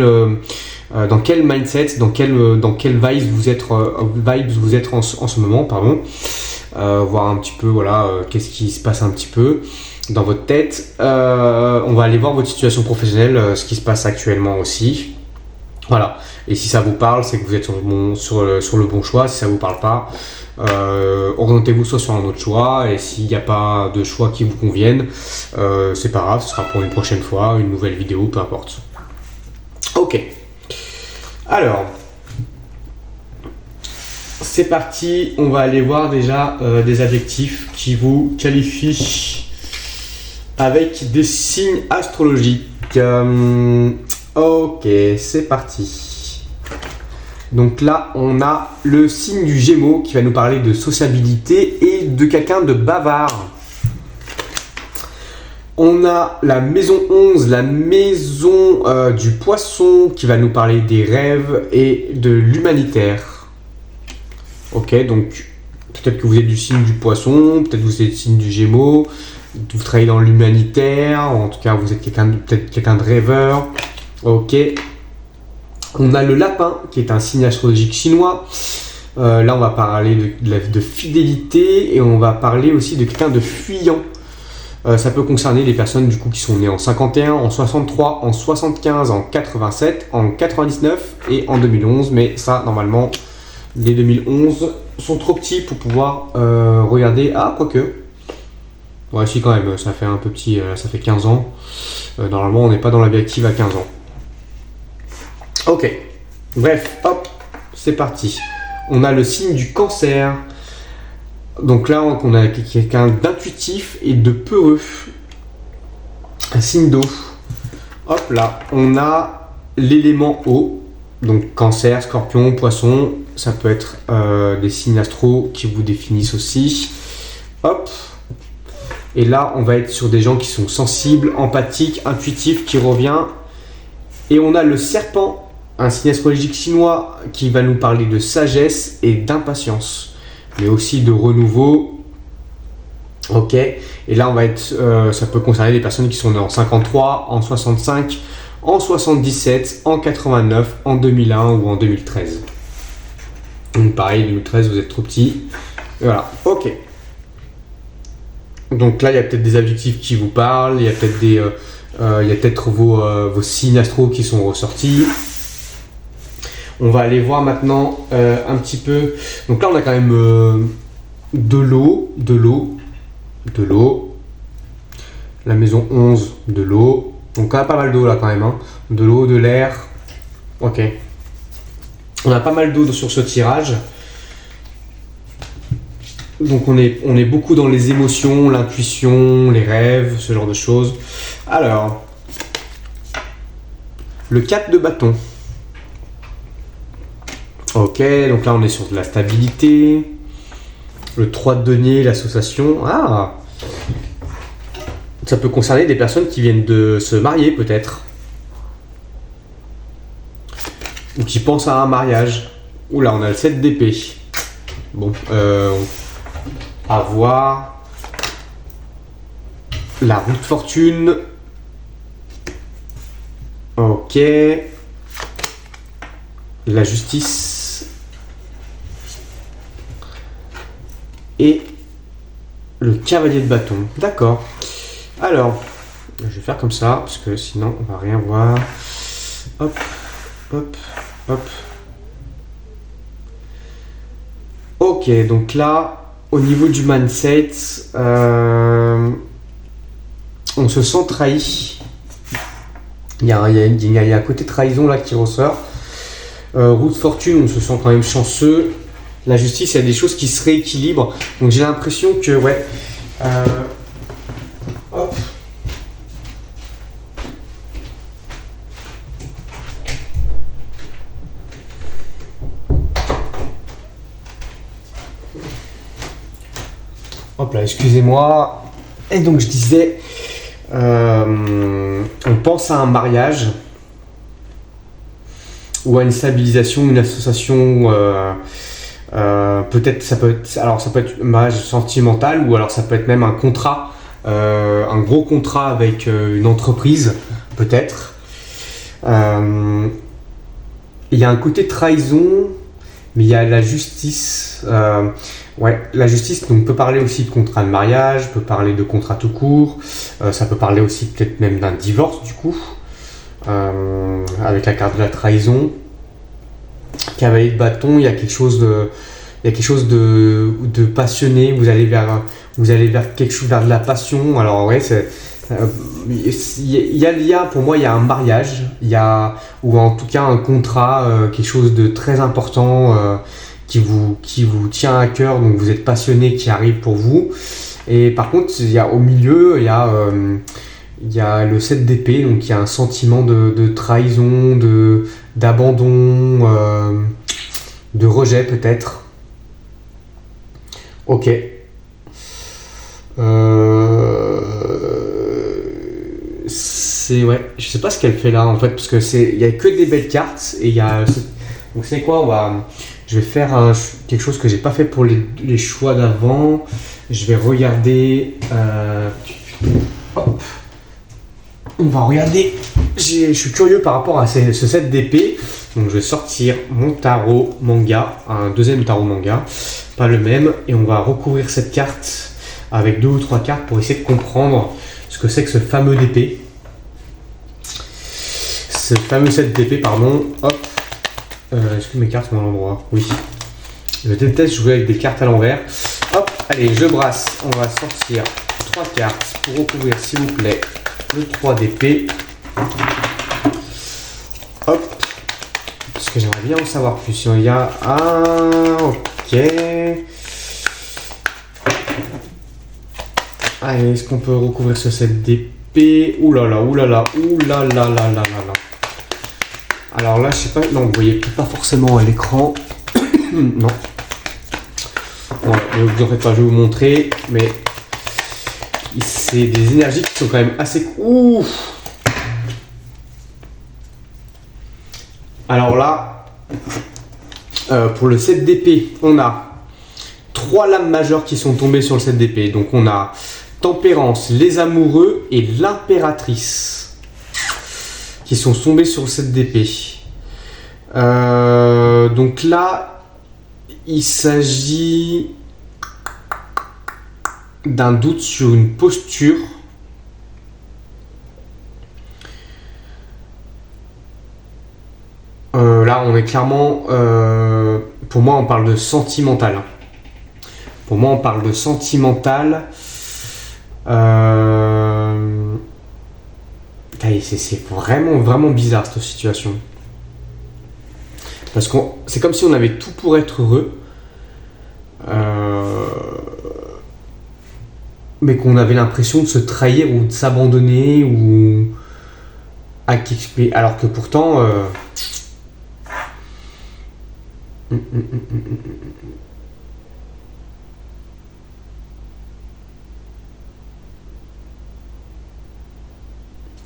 mindset, dans quel vibes vous êtes en ce moment, pardon. Voir un petit peu voilà qu'est-ce qui se passe un petit peu dans votre tête. On va aller voir votre situation professionnelle, ce qui se passe actuellement aussi. Voilà. Et si ça vous parle, c'est que vous êtes sur le bon choix. Si ça vous parle pas, orientez-vous soit sur un autre choix. Et s'il n'y a pas de choix qui vous conviennent, c'est pas grave, ce sera pour une prochaine fois, une nouvelle vidéo, peu importe. Ok. Alors, c'est parti. On va aller voir déjà des adjectifs qui vous qualifient avec des signes astrologiques. Ok, c'est parti. Donc là, on a le signe du Gémeaux qui va nous parler de sociabilité et de quelqu'un de bavard. On a la maison 11, la maison du Poisson qui va nous parler des rêves et de l'humanitaire. Ok, donc peut-être que vous êtes du signe du Poisson, peut-être que vous êtes du signe du Gémeaux, vous travaillez dans l'humanitaire, en tout cas vous êtes peut-être quelqu'un de rêveur. Ok. On a le lapin qui est un signe astrologique chinois. Là on va parler de fidélité et on va parler aussi de quelqu'un de fuyant. Ça peut concerner les personnes du coup qui sont nées en 51, en 63, en 75, en 87, en 99 et en 2011. Mais ça normalement les 2011 sont trop petits pour pouvoir regarder. Ah quoique. Ouais si quand même, ça fait un peu petit, ça fait 15 ans. Normalement on n'est pas dans la vie active à 15 ans. Ok, bref, hop, c'est parti. On a le signe du Cancer. Donc là, on a quelqu'un d'intuitif et de peureux. Un signe d'eau. Hop là, on a l'élément eau. Donc Cancer, Scorpion, Poisson. Ça peut être des signes astro qui vous définissent aussi. Hop. Et là, on va être sur des gens qui sont sensibles, empathiques, intuitifs, qui revient. Et on a le Serpent. Un signe astrologique chinois qui va nous parler de sagesse et d'impatience, mais aussi de renouveau. Ok, et là on va être, ça peut concerner des personnes qui sont nées en 53, en 65, en 77, en 89, en 2001 ou en 2013. Donc pareil, 2013 vous êtes trop petit. Et voilà, ok. Donc là il y a peut-être des adjectifs qui vous parlent, il y a peut-être vos signes astro qui sont ressortis. On va aller voir maintenant un petit peu. Donc là, on a quand même de l'eau. La maison 11, de l'eau. Donc on a pas mal d'eau là quand même. Hein. De l'eau, de l'air. Ok. On a pas mal d'eau sur ce tirage. Donc on est beaucoup dans les émotions, l'intuition, les rêves, ce genre de choses. Alors, le 4 de bâton. Ok, donc là on est sur de la stabilité. Le 3 de denier, l'association. Ah, ça peut concerner des personnes qui viennent de se marier peut-être. Ou qui pensent à un mariage. Oula, on a le 7 d'épée. Bon, à voir. La roue de fortune. Ok. La justice. Et le cavalier de bâton. D'accord. Alors, je vais faire comme ça, parce que sinon on va rien voir. Hop, hop, hop. Ok, donc là, au niveau du mindset, on se sent trahi. Il y a un côté trahison là qui ressort. Roue de fortune, on se sent quand même chanceux. La justice, il y a des choses qui se rééquilibrent. Donc j'ai l'impression que, ouais. Hop. Hop là, excusez-moi. Et donc je disais, on pense à un mariage ou à une stabilisation, une association. Peut-être ça peut être un mariage sentimental ou alors ça peut être même un contrat, un gros contrat avec une entreprise peut-être. Il y a un côté trahison, mais il y a la justice. Ouais, la justice donc peut parler aussi de contrat de mariage, peut parler de contrat tout court, ça peut parler aussi peut-être même d'un divorce du coup. avec la carte de la trahison. Cavalier de bâton, il y a quelque chose de passionné. Vous allez vers quelque chose, vers de la passion. Alors ouais, pour moi, il y a un mariage, ou en tout cas un contrat, quelque chose de très important qui vous tient à cœur. Donc vous êtes passionné, qui arrive pour vous. Et par contre, au milieu, il y a le 7 d'épée, donc il y a un sentiment de trahison, d'abandon, de rejet peut-être. Ok. Ouais, je sais pas ce qu'elle fait là en fait, parce que il y a que des belles cartes et donc c'est quoi, je vais faire quelque chose que j'ai pas fait pour les choix d'avant. Je vais regarder. Hop. On va regarder. Je suis curieux par rapport à ce set d'épée. Donc je vais sortir mon tarot manga, un deuxième tarot manga, pas le même, et on va recouvrir cette carte avec 2 ou 3 cartes pour essayer de comprendre ce que c'est que ce fameux d'épée. Ce fameux set d'épée, pardon. Hop. Est-ce que mes cartes sont à l'endroit? Oui. Je déteste jouer avec des cartes à l'envers. Hop, allez, je brasse. On va sortir 3 cartes pour recouvrir, s'il vous plaît, le 3 d'épée. Hop. Parce que j'aimerais bien en savoir plus. Il y a un... Ok. Allez, est-ce qu'on peut recouvrir ce set d'épée? Ouh là là, ouh là là, ouh là là là là là là. Alors là, je sais pas... Non, vous voyez pas forcément à l'écran. Non. Voilà, ne vous en faites pas, je vais vous montrer. Mais c'est des énergies qui sont quand même assez... Ouf. Alors là, pour le set d'épée, on a 3 lames majeures qui sont tombées sur le set d'épée. Donc on a Tempérance, les amoureux et l'impératrice qui sont tombés sur le set d'épée. Donc là, il s'agit d'un doute sur une posture. Là, on est clairement... pour moi, on parle de sentimental. Pour moi, on parle de sentimental. C'est vraiment, vraiment bizarre cette situation. Parce que c'est comme si on avait tout pour être heureux. Mais qu'on avait l'impression de se trahir ou de s'abandonner ou... Alors que pourtant...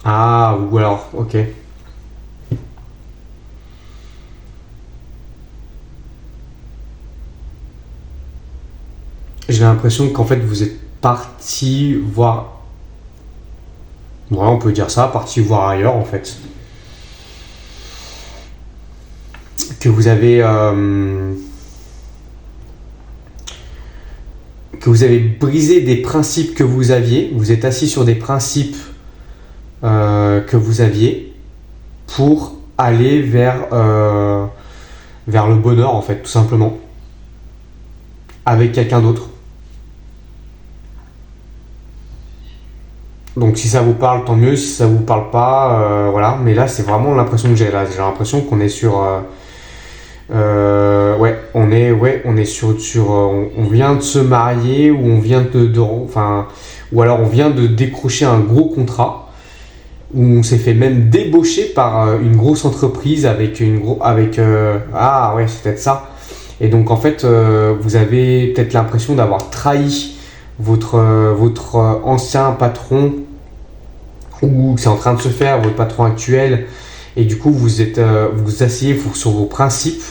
Ah, ou alors, ok. J'ai l'impression qu'en fait vous êtes parti voir... Ouais, on peut dire ça, parti voir ailleurs en fait. Que vous avez brisé des principes que vous aviez. Vous êtes assis sur des principes que vous aviez pour aller vers le bonheur en fait, tout simplement, avec quelqu'un d'autre. Donc si ça vous parle, tant mieux. Si ça vous parle pas, voilà. Mais là, c'est vraiment l'impression que j'ai là. J'ai l'impression qu'on est sur... on est sur on vient de se marier, ou on vient ou alors on vient de décrocher un gros contrat, où on s'est fait même débaucher par une grosse entreprise ah ouais, c'est peut-être ça. Et donc en fait, vous avez peut-être l'impression d'avoir trahi votre ancien patron, ou c'est en train de se faire, votre patron actuel, et du coup vous asseyez sur vos principes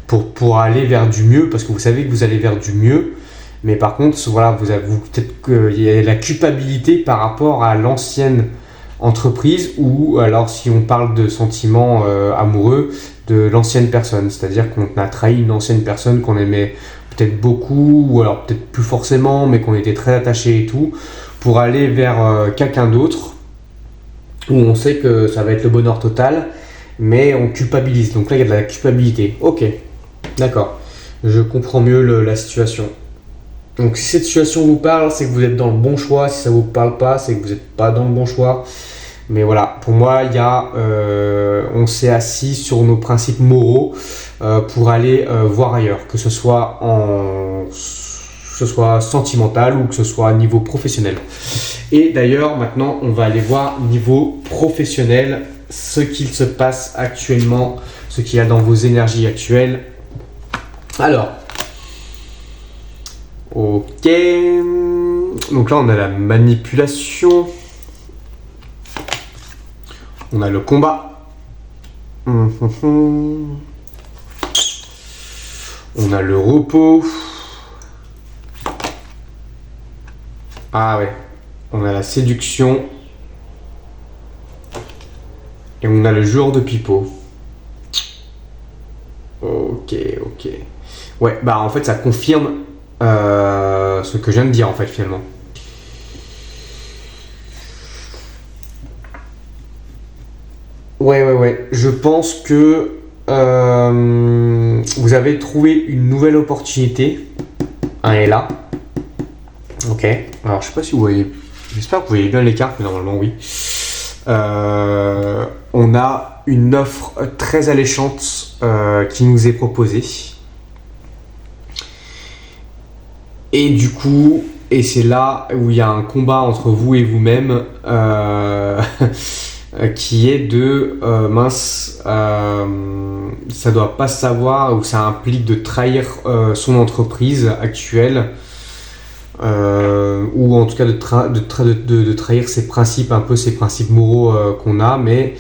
pour aller vers du mieux, parce que vous savez que vous allez vers du mieux, mais par contre voilà, peut-être qu'il y a la culpabilité par rapport à l'ancienne entreprise, ou alors si on parle de sentiments amoureux, de l'ancienne personne, c'est-à-dire qu'on a trahi une ancienne personne qu'on aimait peut-être beaucoup, ou alors peut-être plus forcément, mais qu'on était très attaché et tout, pour aller vers quelqu'un d'autre, où on sait que ça va être le bonheur total, mais on culpabilise. Donc là, il y a de la culpabilité. Ok, d'accord. Je comprends mieux la situation. Donc si cette situation vous parle, c'est que vous êtes dans le bon choix. Si ça vous parle pas, c'est que vous n'êtes pas dans le bon choix. Mais voilà, pour moi, on s'est assis sur nos principes moraux pour aller voir ailleurs, que ce soit sentimental ou que ce soit à niveau professionnel. Et d'ailleurs, maintenant, on va aller voir niveau professionnel ce qu'il se passe actuellement, ce qu'il y a dans vos énergies actuelles. Alors, ok. Donc là, on a la manipulation. On a le combat. On a le repos. Ah ouais. On a la séduction. Et on a le joueur de pipeau. Ok. Ouais, bah en fait, ça confirme ce que je viens de dire en fait finalement. Ouais. Je pense que vous avez trouvé une nouvelle opportunité. Elle est là. Ok. Alors, je sais pas si vous voyez. J'espère que vous voyez bien les cartes, mais normalement, oui. On a une offre très alléchante qui nous est proposée. Et du coup, et c'est là où il y a un combat entre vous et vous-même. Qui est de ça doit pas se savoir ou ça implique de trahir son entreprise actuelle ou en tout cas de trahir ses principes, un peu ses principes moraux qu'on a, mais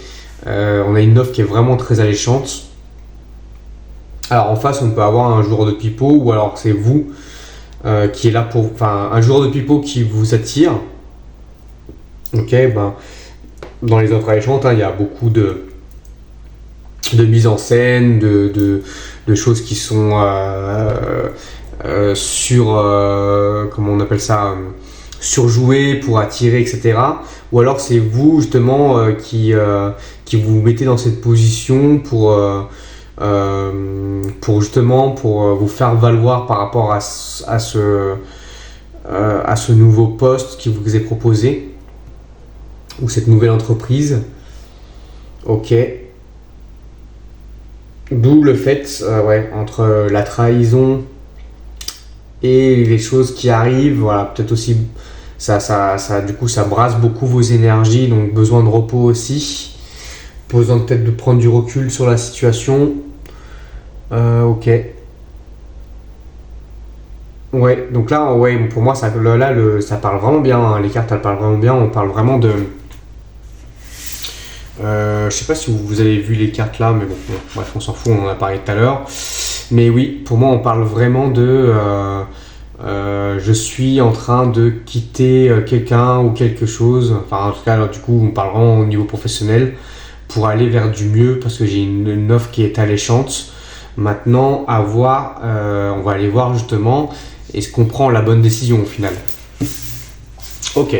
on a une offre qui est vraiment très alléchante. Alors en face on peut avoir un joueur de pipeau ou alors c'est vous qui est là pour, enfin un joueur de pipeau qui vous attire. Ok, ben dans les offres alléchantes, il y a beaucoup de mise en scène, de choses qui sont comment on appelle ça, surjouées pour attirer, etc. Ou alors c'est vous justement qui vous mettez dans cette position pour vous faire valoir par rapport à ce nouveau poste qui vous est proposé. Ou cette nouvelle entreprise. Ok. D'où le fait, entre la trahison et les choses qui arrivent, voilà, peut-être aussi, du coup, ça brasse beaucoup vos énergies, donc besoin de repos aussi. Besoin peut-être de prendre du recul sur la situation. Ok. Ouais, donc là, ouais, pour moi, ça parle vraiment bien, hein. Les cartes, elles parlent vraiment bien. On parle vraiment de... je sais pas si vous avez vu les cartes là, mais bon, bref, on s'en fout, on en a parlé tout à l'heure. Mais oui, pour moi, on parle vraiment de je suis en train de quitter quelqu'un ou quelque chose. Enfin, en tout cas, alors, du coup, on parle vraiment au niveau professionnel pour aller vers du mieux parce que j'ai une offre qui est alléchante. Maintenant, on va aller voir justement est-ce qu'on prend la bonne décision au final. Ok,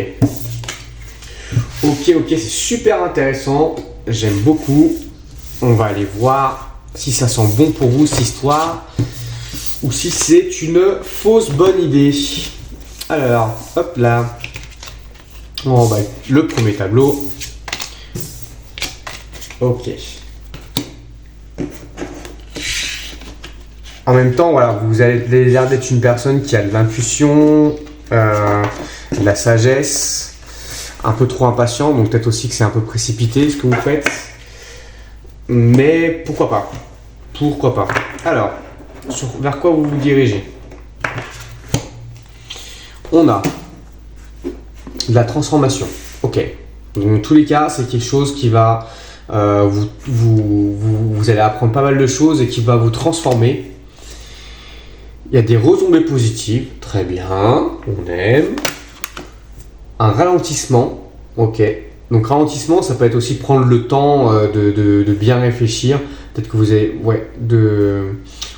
c'est super intéressant, j'aime beaucoup. On va aller voir si ça sent bon pour vous cette histoire ou si c'est une fausse bonne idée. Alors, hop là. On va le premier tableau. Ok. En même temps, voilà, vous avez l'air d'être une personne qui a de l'intuition, de la sagesse, un peu trop impatient, donc peut-être aussi que c'est un peu précipité ce que vous faites. Mais pourquoi pas? Alors, vers quoi vous vous dirigez? On a de la transformation. Ok. Donc, dans tous les cas, c'est quelque chose qui va... vous allez apprendre pas mal de choses et qui va vous transformer. Il y a des retombées positives. Très bien. On aime. Un ralentissement. Ok. Donc ralentissement, ça peut être aussi prendre le temps de bien réfléchir. Peut-être que vous avez...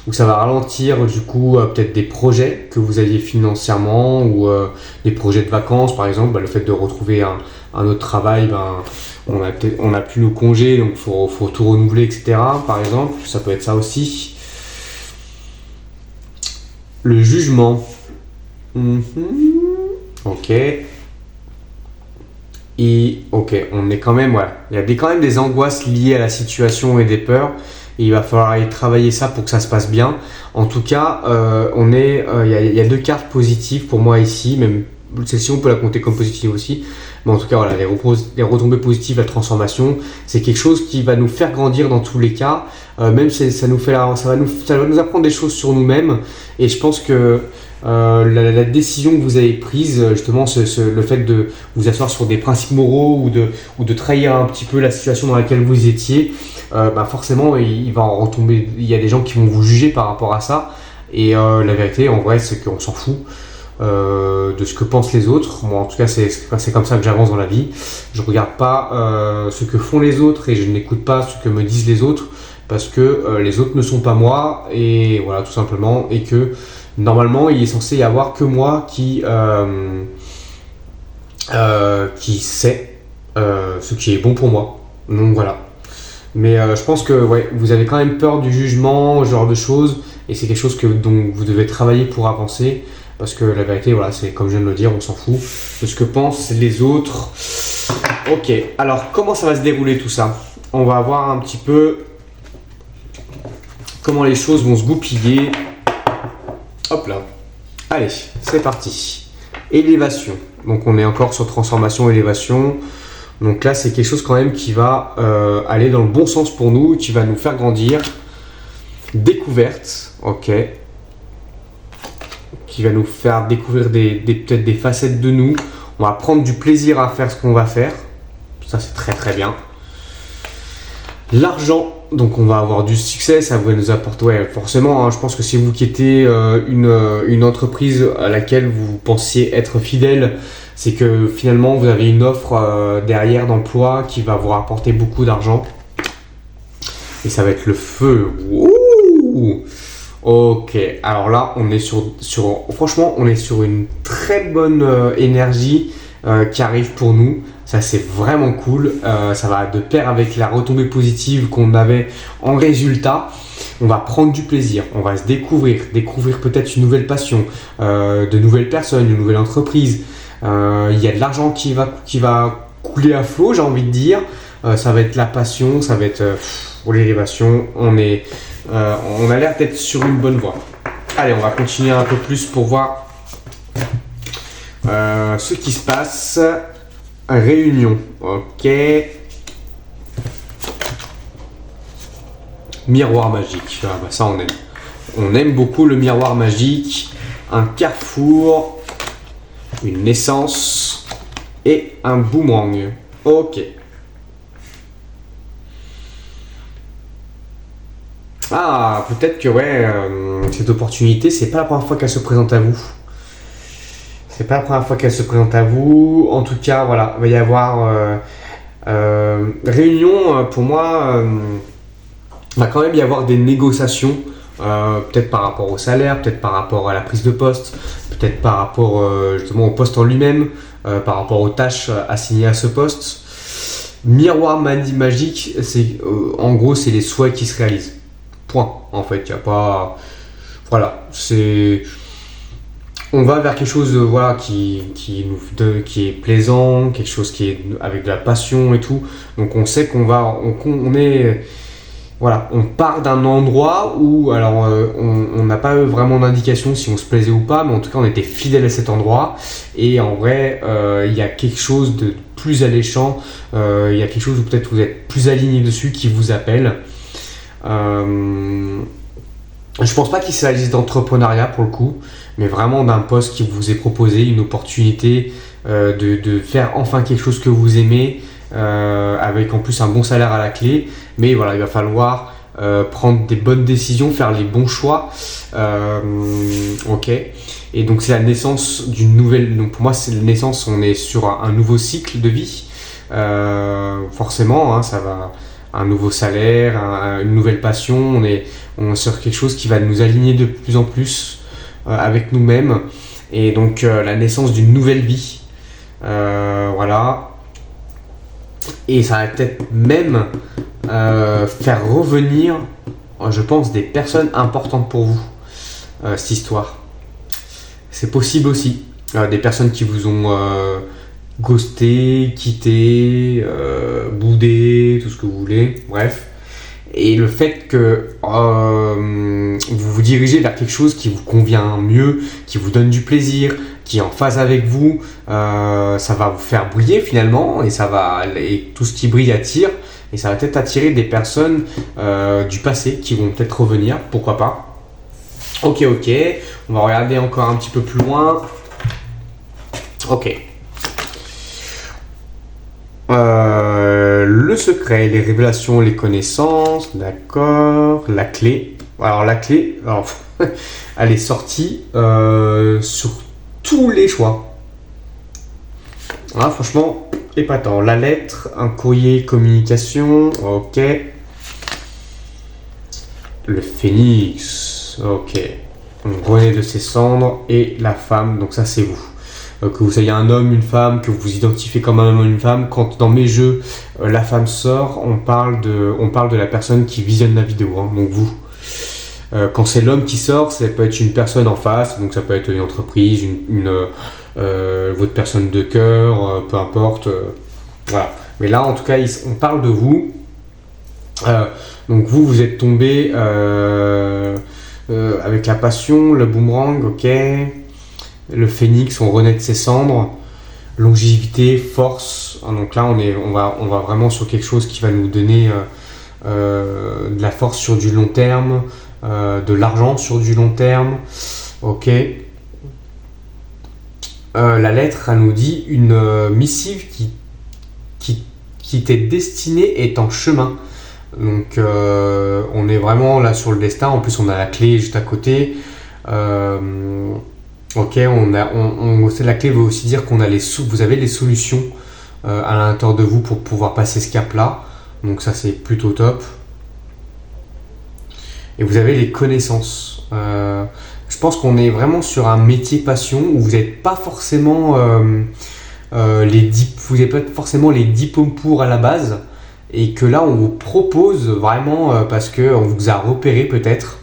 Donc ça va ralentir du coup peut-être des projets que vous aviez financièrement ou des projets de vacances par exemple. Le fait de retrouver un autre travail, on a plus nos congés, donc faut tout renouveler, etc. Par exemple, ça peut être ça aussi. Le jugement. Ok. Et ok, on est quand même, voilà. Il y a quand même des angoisses liées à la situation et des peurs. Et il va falloir aller travailler ça pour que ça se passe bien. En tout cas, il y a 2 cartes positives pour moi ici. Même celle-ci, on peut la compter comme positive aussi. Mais en tout cas, voilà, les retombées positives, la transformation, c'est quelque chose qui va nous faire grandir dans tous les cas. Même si ça va nous apprendre des choses sur nous-mêmes. Et je pense que la décision que vous avez prise, justement, le fait de vous asseoir sur des principes moraux ou de trahir un petit peu la situation dans laquelle vous étiez, forcément, il va en retomber. Il y a des gens qui vont vous juger par rapport à ça. Et la vérité, en vrai, c'est qu'on s'en fout de ce que pensent les autres. Moi, en tout cas, c'est comme ça que j'avance dans la vie. Je regarde pas ce que font les autres et je n'écoute pas ce que me disent les autres parce que les autres ne sont pas moi. Et voilà, tout simplement. Et que normalement, il est censé y avoir que moi qui sait ce qui est bon pour moi. Donc voilà. Mais je pense que ouais, vous avez quand même peur du jugement, ce genre de choses, et c'est quelque chose dont vous devez travailler pour avancer, parce que la vérité, voilà, c'est comme je viens de le dire, on s'en fout de ce que pensent les autres. Ok, alors comment ça va se dérouler tout ça? On va voir un petit peu comment les choses vont se goupiller. Hop là. Allez, c'est parti. Élévation. Donc on est encore sur transformation, élévation. Donc là, c'est quelque chose quand même qui va aller dans le bon sens pour nous, qui va nous faire grandir. Découverte, ok. Qui va nous faire découvrir peut-être des facettes de nous. On va prendre du plaisir à faire ce qu'on va faire. Ça, c'est très très bien. L'argent, donc on va avoir du succès, ça va nous apporter, ouais, forcément, hein, je pense que si vous quittez une entreprise à laquelle vous pensiez être fidèle, c'est que finalement vous avez une offre derrière d'emploi qui va vous rapporter beaucoup d'argent. Et ça va être le feu. Ouh, ok, alors là on est franchement on est sur une très bonne énergie qui arrive pour nous. Ça c'est vraiment cool, ça va de pair avec la retombée positive qu'on avait en résultat. On va prendre du plaisir, on va se découvrir peut-être une nouvelle passion, de nouvelles personnes, une nouvelle entreprise. Il y a de l'argent qui va couler à flot, j'ai envie de dire. Ça va être la passion, ça va être pour l'élévation. On a l'air d'être sur une bonne voie. Allez, on va continuer un peu plus pour voir ce qui se passe. Réunion, ok. Miroir magique, ça on aime. On aime beaucoup le miroir magique. Un carrefour, une naissance et un boomerang. Ok. Ah, peut-être que ouais, cette opportunité, c'est pas la première fois qu'elle se présente à vous. C'est pas la première fois qu'elle se présente à vous. En tout cas, voilà, il va y avoir réunion. Pour moi, il va quand même y avoir des négociations. Peut-être par rapport au salaire, peut-être par rapport à la prise de poste, peut-être par rapport justement au poste en lui-même, par rapport aux tâches assignées à ce poste. Miroir magique, c'est en gros, c'est les souhaits qui se réalisent. Point. En fait, il n'y a pas. Voilà, c'est. On va vers quelque chose voilà, qui est plaisant, quelque chose qui est avec de la passion et tout. Donc on sait on est. Voilà, on part d'un endroit où, alors on n'a pas vraiment d'indication si on se plaisait ou pas, mais en tout cas on était fidèle à cet endroit. Et en vrai, il y a quelque chose de plus alléchant, il y a quelque chose où peut-être vous êtes plus aligné dessus qui vous appelle. Je pense pas qu'il s'agisse d'entrepreneuriat pour le coup, mais vraiment d'un poste qui vous est proposé, une opportunité de faire enfin quelque chose que vous aimez, avec en plus un bon salaire à la clé. Mais voilà, il va falloir prendre des bonnes décisions, faire les bons choix. Ok. Et donc c'est la naissance d'une nouvelle. Donc pour moi c'est la naissance. On est sur un nouveau cycle de vie. Forcément, hein, ça va. un nouveau salaire, une nouvelle passion. On est sur quelque chose qui va nous aligner de plus en plus avec nous-mêmes. Et donc la naissance d'une nouvelle vie. Voilà. Et ça va peut-être même faire revenir, je pense, des personnes importantes pour vous, cette histoire. C'est possible aussi. Des personnes qui vous ont ghosté, quitté, boudé, tout ce que vous voulez, bref. Et le fait que vous vous dirigez vers quelque chose qui vous convient mieux, qui vous donne du plaisir, qui est en phase avec vous, ça va vous faire briller finalement, et tout ce qui brille attire, et ça va peut-être attirer des personnes du passé qui vont peut-être revenir, pourquoi pas. Ok, on va regarder encore un petit peu plus loin. Ok. Le secret, les révélations, les connaissances, d'accord. La clé. Alors la clé, elle est sortie sur tous les choix. Franchement, épatant. La lettre, un courrier, communication, ok. Le phénix, ok. On renaît de ses cendres et la femme, donc ça c'est vous. Que vous soyez un homme, une femme, que vous vous identifiez comme un homme ou une femme. Quand dans mes jeux, la femme sort, on parle de la personne qui visionne la vidéo, hein, donc vous. Quand c'est l'homme qui sort, ça peut être une personne en face, donc ça peut être une entreprise, votre personne de cœur, peu importe. Voilà. Mais là, en tout cas, on parle de vous. Donc vous êtes tombé avec la passion, le boomerang, ok. Le phénix, on renaît de ses cendres, longévité, force. Donc là, on va vraiment sur quelque chose qui va nous donner de la force sur du long terme, de l'argent sur du long terme. Ok. La lettre, elle nous dit une missive qui t'est destinée est en chemin. Donc on est vraiment là sur le destin. En plus, on a la clé juste à côté. Ok, la clé veut aussi dire vous avez les solutions à l'intérieur de vous pour pouvoir passer ce cap-là. Donc ça, c'est plutôt top. Et vous avez les connaissances. Je pense qu'on est vraiment sur un métier passion où vous n'êtes pas forcément vous n'avez pas forcément les diplômes pour à la base. Et que là, on vous propose vraiment parce qu'on vous a repéré peut-être.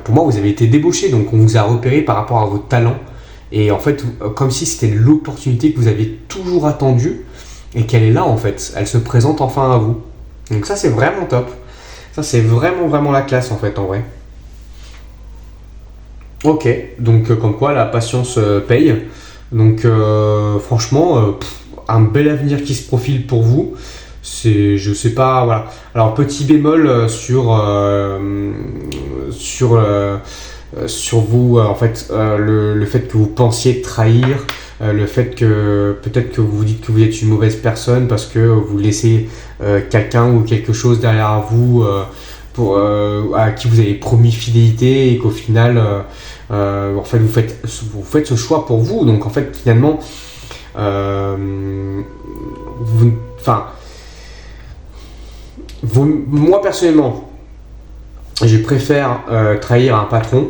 Pour moi, vous avez été débauché, donc on vous a repéré par rapport à votre talent. Et en fait, comme si c'était l'opportunité que vous avez toujours attendue et qu'elle est là en fait. Elle se présente enfin à vous. Donc ça, c'est vraiment top. Ça, c'est vraiment la classe en fait, en vrai. Ok, donc comme quoi la patience paye. Donc franchement, un bel avenir qui se profile pour vous. Je sais pas, voilà. Alors petit bémol sur vous, en fait, le fait que vous pensiez trahir, le fait que peut-être que vous vous dites que vous êtes une mauvaise personne parce que vous laissez quelqu'un ou quelque chose derrière vous à qui vous avez promis fidélité et qu'au final, en fait, vous faites ce choix pour vous. Donc en fait, finalement, moi personnellement, je préfère trahir un patron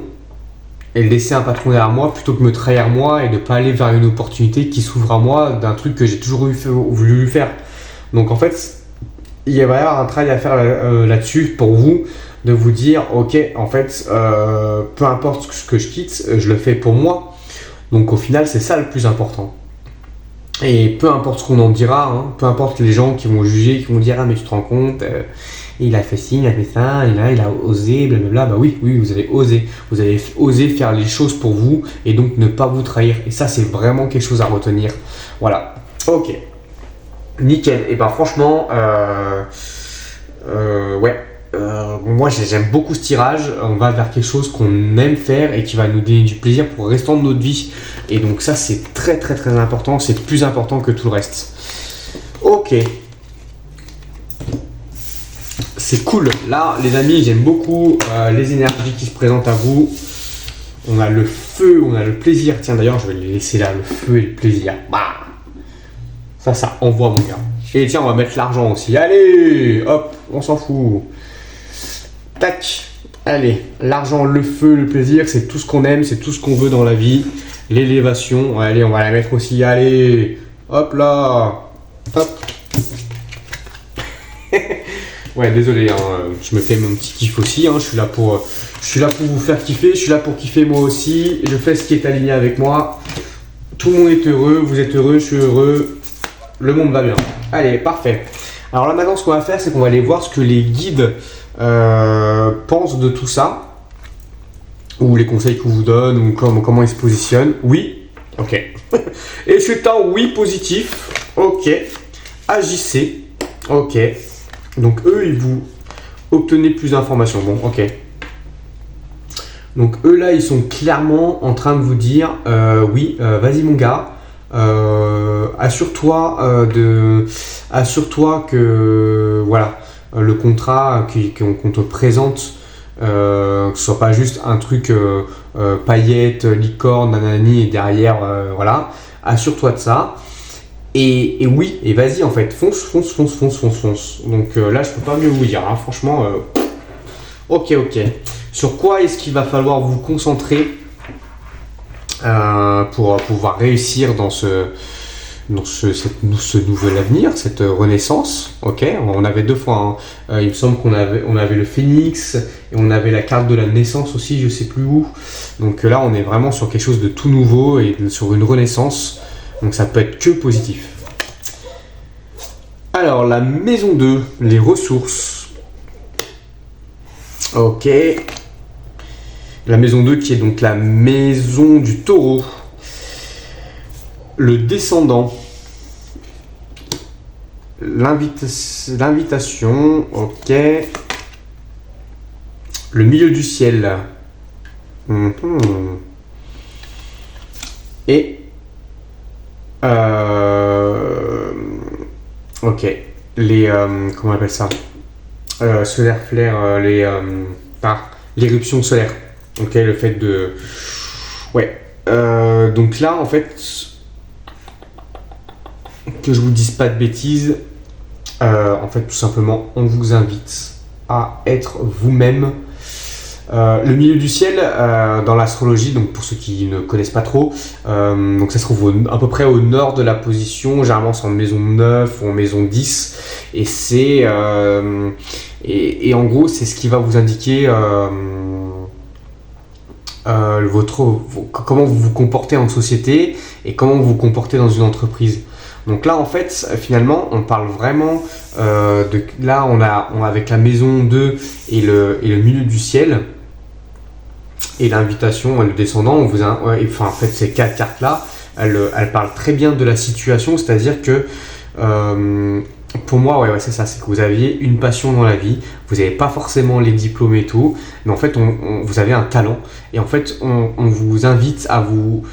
et laisser un patron derrière moi plutôt que me trahir moi et de ne pas aller vers une opportunité qui s'ouvre à moi d'un truc que j'ai toujours voulu faire. Donc en fait, il va y avoir un travail à faire là-dessus pour vous, de vous dire ok, en fait, peu importe ce que je quitte, je le fais pour moi. Donc au final, c'est ça le plus important. Et peu importe ce qu'on en dira, hein, peu importe les gens qui vont juger, qui vont dire ah mais tu te rends compte, il a fait ci, il a fait ça, et là il a osé, blablabla. Bah oui, vous avez osé. Vous avez osé faire les choses pour vous et donc ne pas vous trahir. Et ça, c'est vraiment quelque chose à retenir. Voilà. Ok. Nickel. Et ben franchement, ouais. Moi j'aime beaucoup ce tirage. On va vers quelque chose qu'on aime faire et qui va nous donner du plaisir pour le restant de notre vie. Et donc ça, c'est très important. C'est plus important que tout le reste. Ok. C'est cool. Là, les amis, j'aime beaucoup les énergies qui se présentent à vous. On a le feu, on a le plaisir. Tiens, d'ailleurs, je vais les laisser là, le feu et le plaisir. Bah, ça envoie, mon gars. Et tiens, on va mettre l'argent aussi. Allez, hop, on s'en fout. Tac. Allez, l'argent, le feu, le plaisir, c'est tout ce qu'on aime, c'est tout ce qu'on veut dans la vie. L'élévation, allez, on va la mettre aussi. Allez, hop là. Hop. Ouais, désolé, hein, je me fais mon petit kiff aussi. Hein, je suis là pour vous faire kiffer. Je suis là pour kiffer moi aussi. Je fais ce qui est aligné avec moi. Tout le monde est heureux. Vous êtes heureux. Je suis heureux. Le monde va bien. Allez, parfait. Alors là, maintenant, ce qu'on va faire, c'est qu'on va aller voir ce que les guides pensent de tout ça. Ou les conseils qu'ils vous donnent. Ou comment ils se positionnent. Oui. Ok. Et c'est un oui positif. Ok. Agissez. Ok. Donc eux, ils vous obtenez plus d'informations. Bon, ok. Donc eux là, ils sont clairement en train de vous dire, oui, vas-y mon gars, assure-toi que voilà, le contrat qu'on te présente, que ce soit pas juste un truc paillettes, licorne, nanani et derrière, voilà. Assure-toi de ça. Et oui, et vas-y en fait, fonce. Donc là, je peux pas mieux vous dire, hein, franchement, ok. Sur quoi est-ce qu'il va falloir vous concentrer pour pouvoir réussir dans ce nouvel avenir, cette renaissance. Ok, on avait deux fois, hein. Il me semble qu'on avait le phénix et on avait la carte de la naissance aussi, je sais plus où. Donc là, on est vraiment sur quelque chose de tout nouveau et sur une renaissance. Donc ça peut être que positif. Alors la maison 2, les ressources. Ok. La maison 2 qui est donc la maison du taureau. Le descendant. L'invitation. Ok. Le milieu du ciel. Et ok, les comment on appelle ça, solaire flare, l'éruption solaire. Ok, le fait de, ouais. Donc là, en fait, que je vous dise pas de bêtises, en fait, tout simplement, on vous invite à être vous-même. Le milieu du ciel dans l'astrologie, donc pour ceux qui ne connaissent pas trop, donc ça se trouve à peu près au nord de la position, généralement c'est en maison 9 ou en maison 10, et c'est et en gros c'est ce qui va vous indiquer comment vous vous comportez en société et comment vous vous comportez dans une entreprise. Donc là en fait finalement on parle vraiment là on a avec la maison 2 et le milieu du ciel et l'invitation, le descendant, en fait ces quatre cartes là elles parlent très bien de la situation, c'est-à-dire que pour moi ouais c'est ça, c'est que vous aviez une passion dans la vie, vous n'avez pas forcément les diplômes et tout, mais en fait vous avez un talent et en fait on vous invite à vous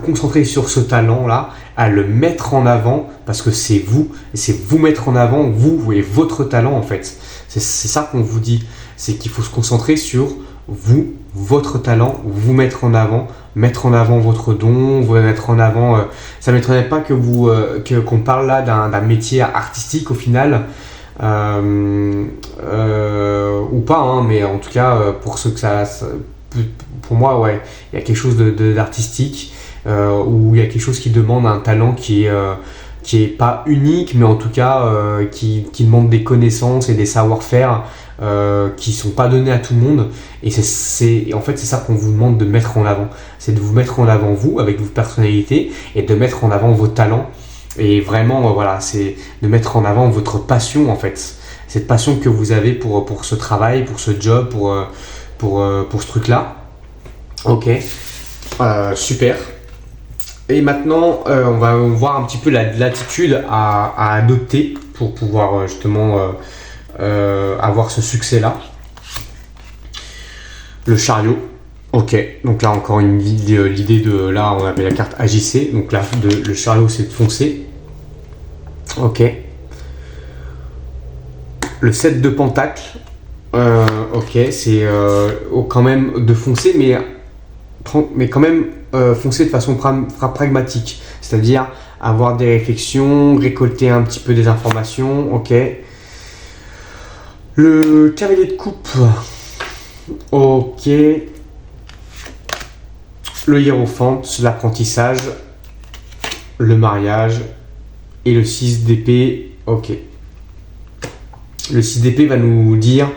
concentrer sur ce talent-là, à le mettre en avant, parce que c'est vous mettre en avant, vous et votre talent en fait. C'est ça qu'on vous dit, c'est qu'il faut se concentrer sur vous, votre talent, vous mettre en avant votre don, vous mettre en avant... ça ne m'étonnerait pas qu'on parle là d'un métier artistique au final, ou pas, hein, mais en tout cas, pour ceux que pour moi, ouais, il y a quelque chose d'artistique, où il y a quelque chose qui demande un talent qui est pas unique, mais en tout cas qui demande des connaissances et des savoir-faire qui sont pas donnés à tout le monde. Et en fait c'est ça qu'on vous demande de mettre en avant, c'est de vous mettre en avant vous avec vos personnalités et de mettre en avant vos talents. Et vraiment voilà, c'est de mettre en avant votre passion en fait, cette passion que vous avez pour ce travail, pour ce job, pour ce truc là. Ok, super. Et maintenant, on va voir un petit peu l'attitude à adopter pour pouvoir justement avoir ce succès-là. Le chariot. Ok, donc là encore l'idée de... Là, on avait la carte agissez. Donc là, le chariot, c'est de foncer. Ok. Le 7 de pentacle. Ok, c'est quand même de foncer, mais quand même foncer de façon pragmatique, c'est-à-dire avoir des réflexions, récolter un petit peu des informations, ok. Le cavalier de coupe, ok. Le hiérophante, l'apprentissage, le mariage et le 6 d'épée, ok. Le 6 d'épée va nous dire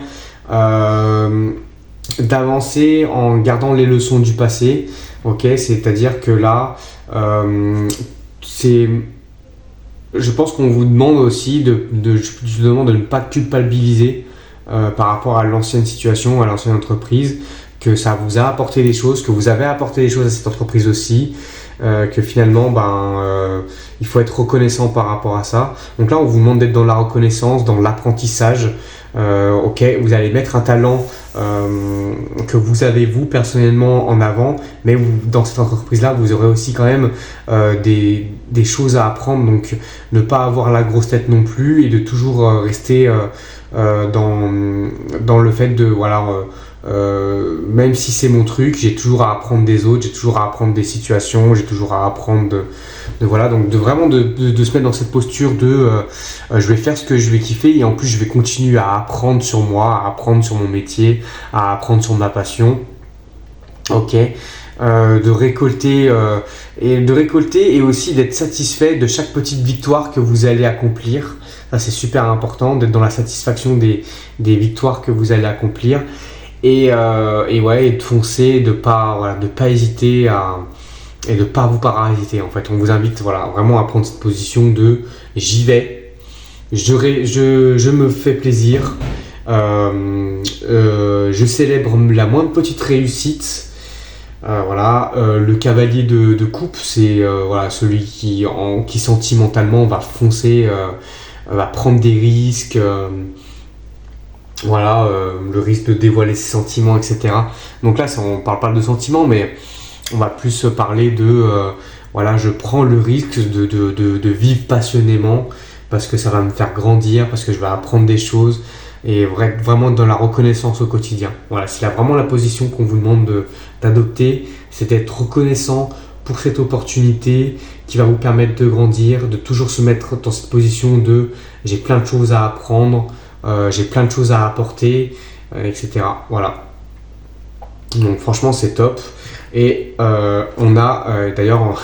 d'avancer en gardant les leçons du passé, ok. C'est-à-dire que là, je pense qu'on vous demande aussi je demande de ne pas culpabiliser par rapport à l'ancienne situation, à l'ancienne entreprise, que ça vous a apporté des choses, que vous avez apporté des choses à cette entreprise aussi, que finalement il faut être reconnaissant par rapport à ça. Donc là on vous demande d'être dans la reconnaissance, dans l'apprentissage. Ok, vous allez mettre un talent que vous avez vous personnellement en avant, mais dans cette entreprise là vous aurez aussi quand même des choses à apprendre, donc ne pas avoir la grosse tête non plus et de toujours rester dans le fait de voilà, même si c'est mon truc, j'ai toujours à apprendre des autres, j'ai toujours à apprendre des situations, j'ai toujours à apprendre voilà, donc vraiment de se mettre dans cette posture de je vais faire ce que je vais kiffer et en plus je vais continuer à apprendre sur moi, à apprendre sur mon métier, à apprendre sur ma passion, ok. De récolter et aussi d'être satisfait de chaque petite victoire que vous allez accomplir. Ça c'est super important, d'être dans la satisfaction des victoires que vous allez accomplir et de foncer, de pas hésiter et de ne pas vous parasiter. En fait, on vous invite vraiment à prendre cette position de j'y vais, je me fais plaisir, je célèbre la moindre petite réussite. Le cavalier de coupe, c'est celui qui sentimentalement va foncer, va prendre des risques, le risque de dévoiler ses sentiments, etc. Donc là, on ne parle pas de sentiments, mais on va plus parler de je prends le risque de vivre passionnément parce que ça va me faire grandir, parce que je vais apprendre des choses et vraiment dans la reconnaissance au quotidien. Voilà, c'est vraiment la position qu'on vous demande d'adopter, c'est d'être reconnaissant pour cette opportunité qui va vous permettre de grandir, de toujours se mettre dans cette position de j'ai plein de choses à apprendre, j'ai plein de choses à apporter, etc. Voilà. Donc franchement c'est top. Et on a d'ailleurs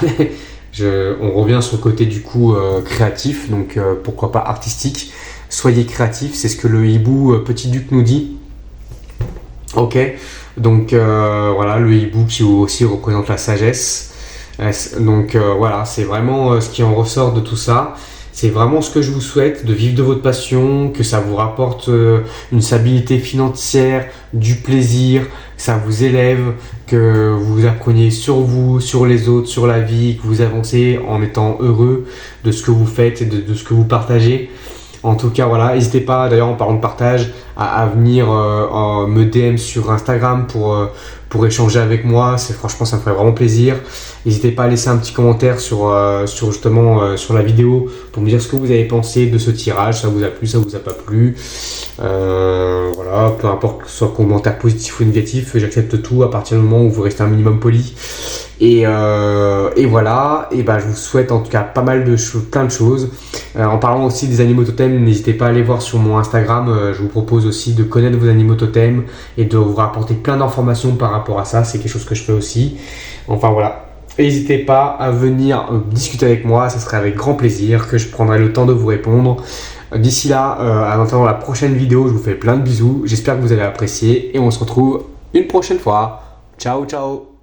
on revient sur le côté du coup créatif, donc pourquoi pas artistique. Soyez créatif, c'est ce que le hibou Petit Duc nous dit. Ok, donc le hibou qui aussi représente la sagesse. Donc c'est vraiment ce qui en ressort de tout ça. C'est vraiment ce que je vous souhaite, de vivre de votre passion, que ça vous rapporte une stabilité financière, du plaisir, que ça vous élève, que vous appreniez sur vous, sur les autres, sur la vie, que vous avancez en étant heureux de ce que vous faites et de ce que vous partagez. En tout cas, n'hésitez pas, d'ailleurs en parlant de partage, à venir me DM sur Instagram pour échanger avec moi. Franchement, ça me ferait vraiment plaisir. N'hésitez pas à laisser un petit commentaire sur la vidéo pour me dire ce que vous avez pensé de ce tirage. Ça vous a plu, ça vous a pas plu. Peu importe que ce soit commentaire positif ou négatif, j'accepte tout à partir du moment où vous restez un minimum poli. Et je vous souhaite en tout cas plein de choses. En parlant aussi des animaux totems, n'hésitez pas à aller voir sur mon Instagram. Je vous propose aussi de connaître vos animaux totems et de vous rapporter plein d'informations par rapport à ça. C'est quelque chose que je fais aussi. N'hésitez pas à venir discuter avec moi, ça serait avec grand plaisir que je prendrai le temps de vous répondre. D'ici là, en attendant la prochaine vidéo, je vous fais plein de bisous. J'espère que vous allez apprécier et on se retrouve une prochaine fois. Ciao, ciao!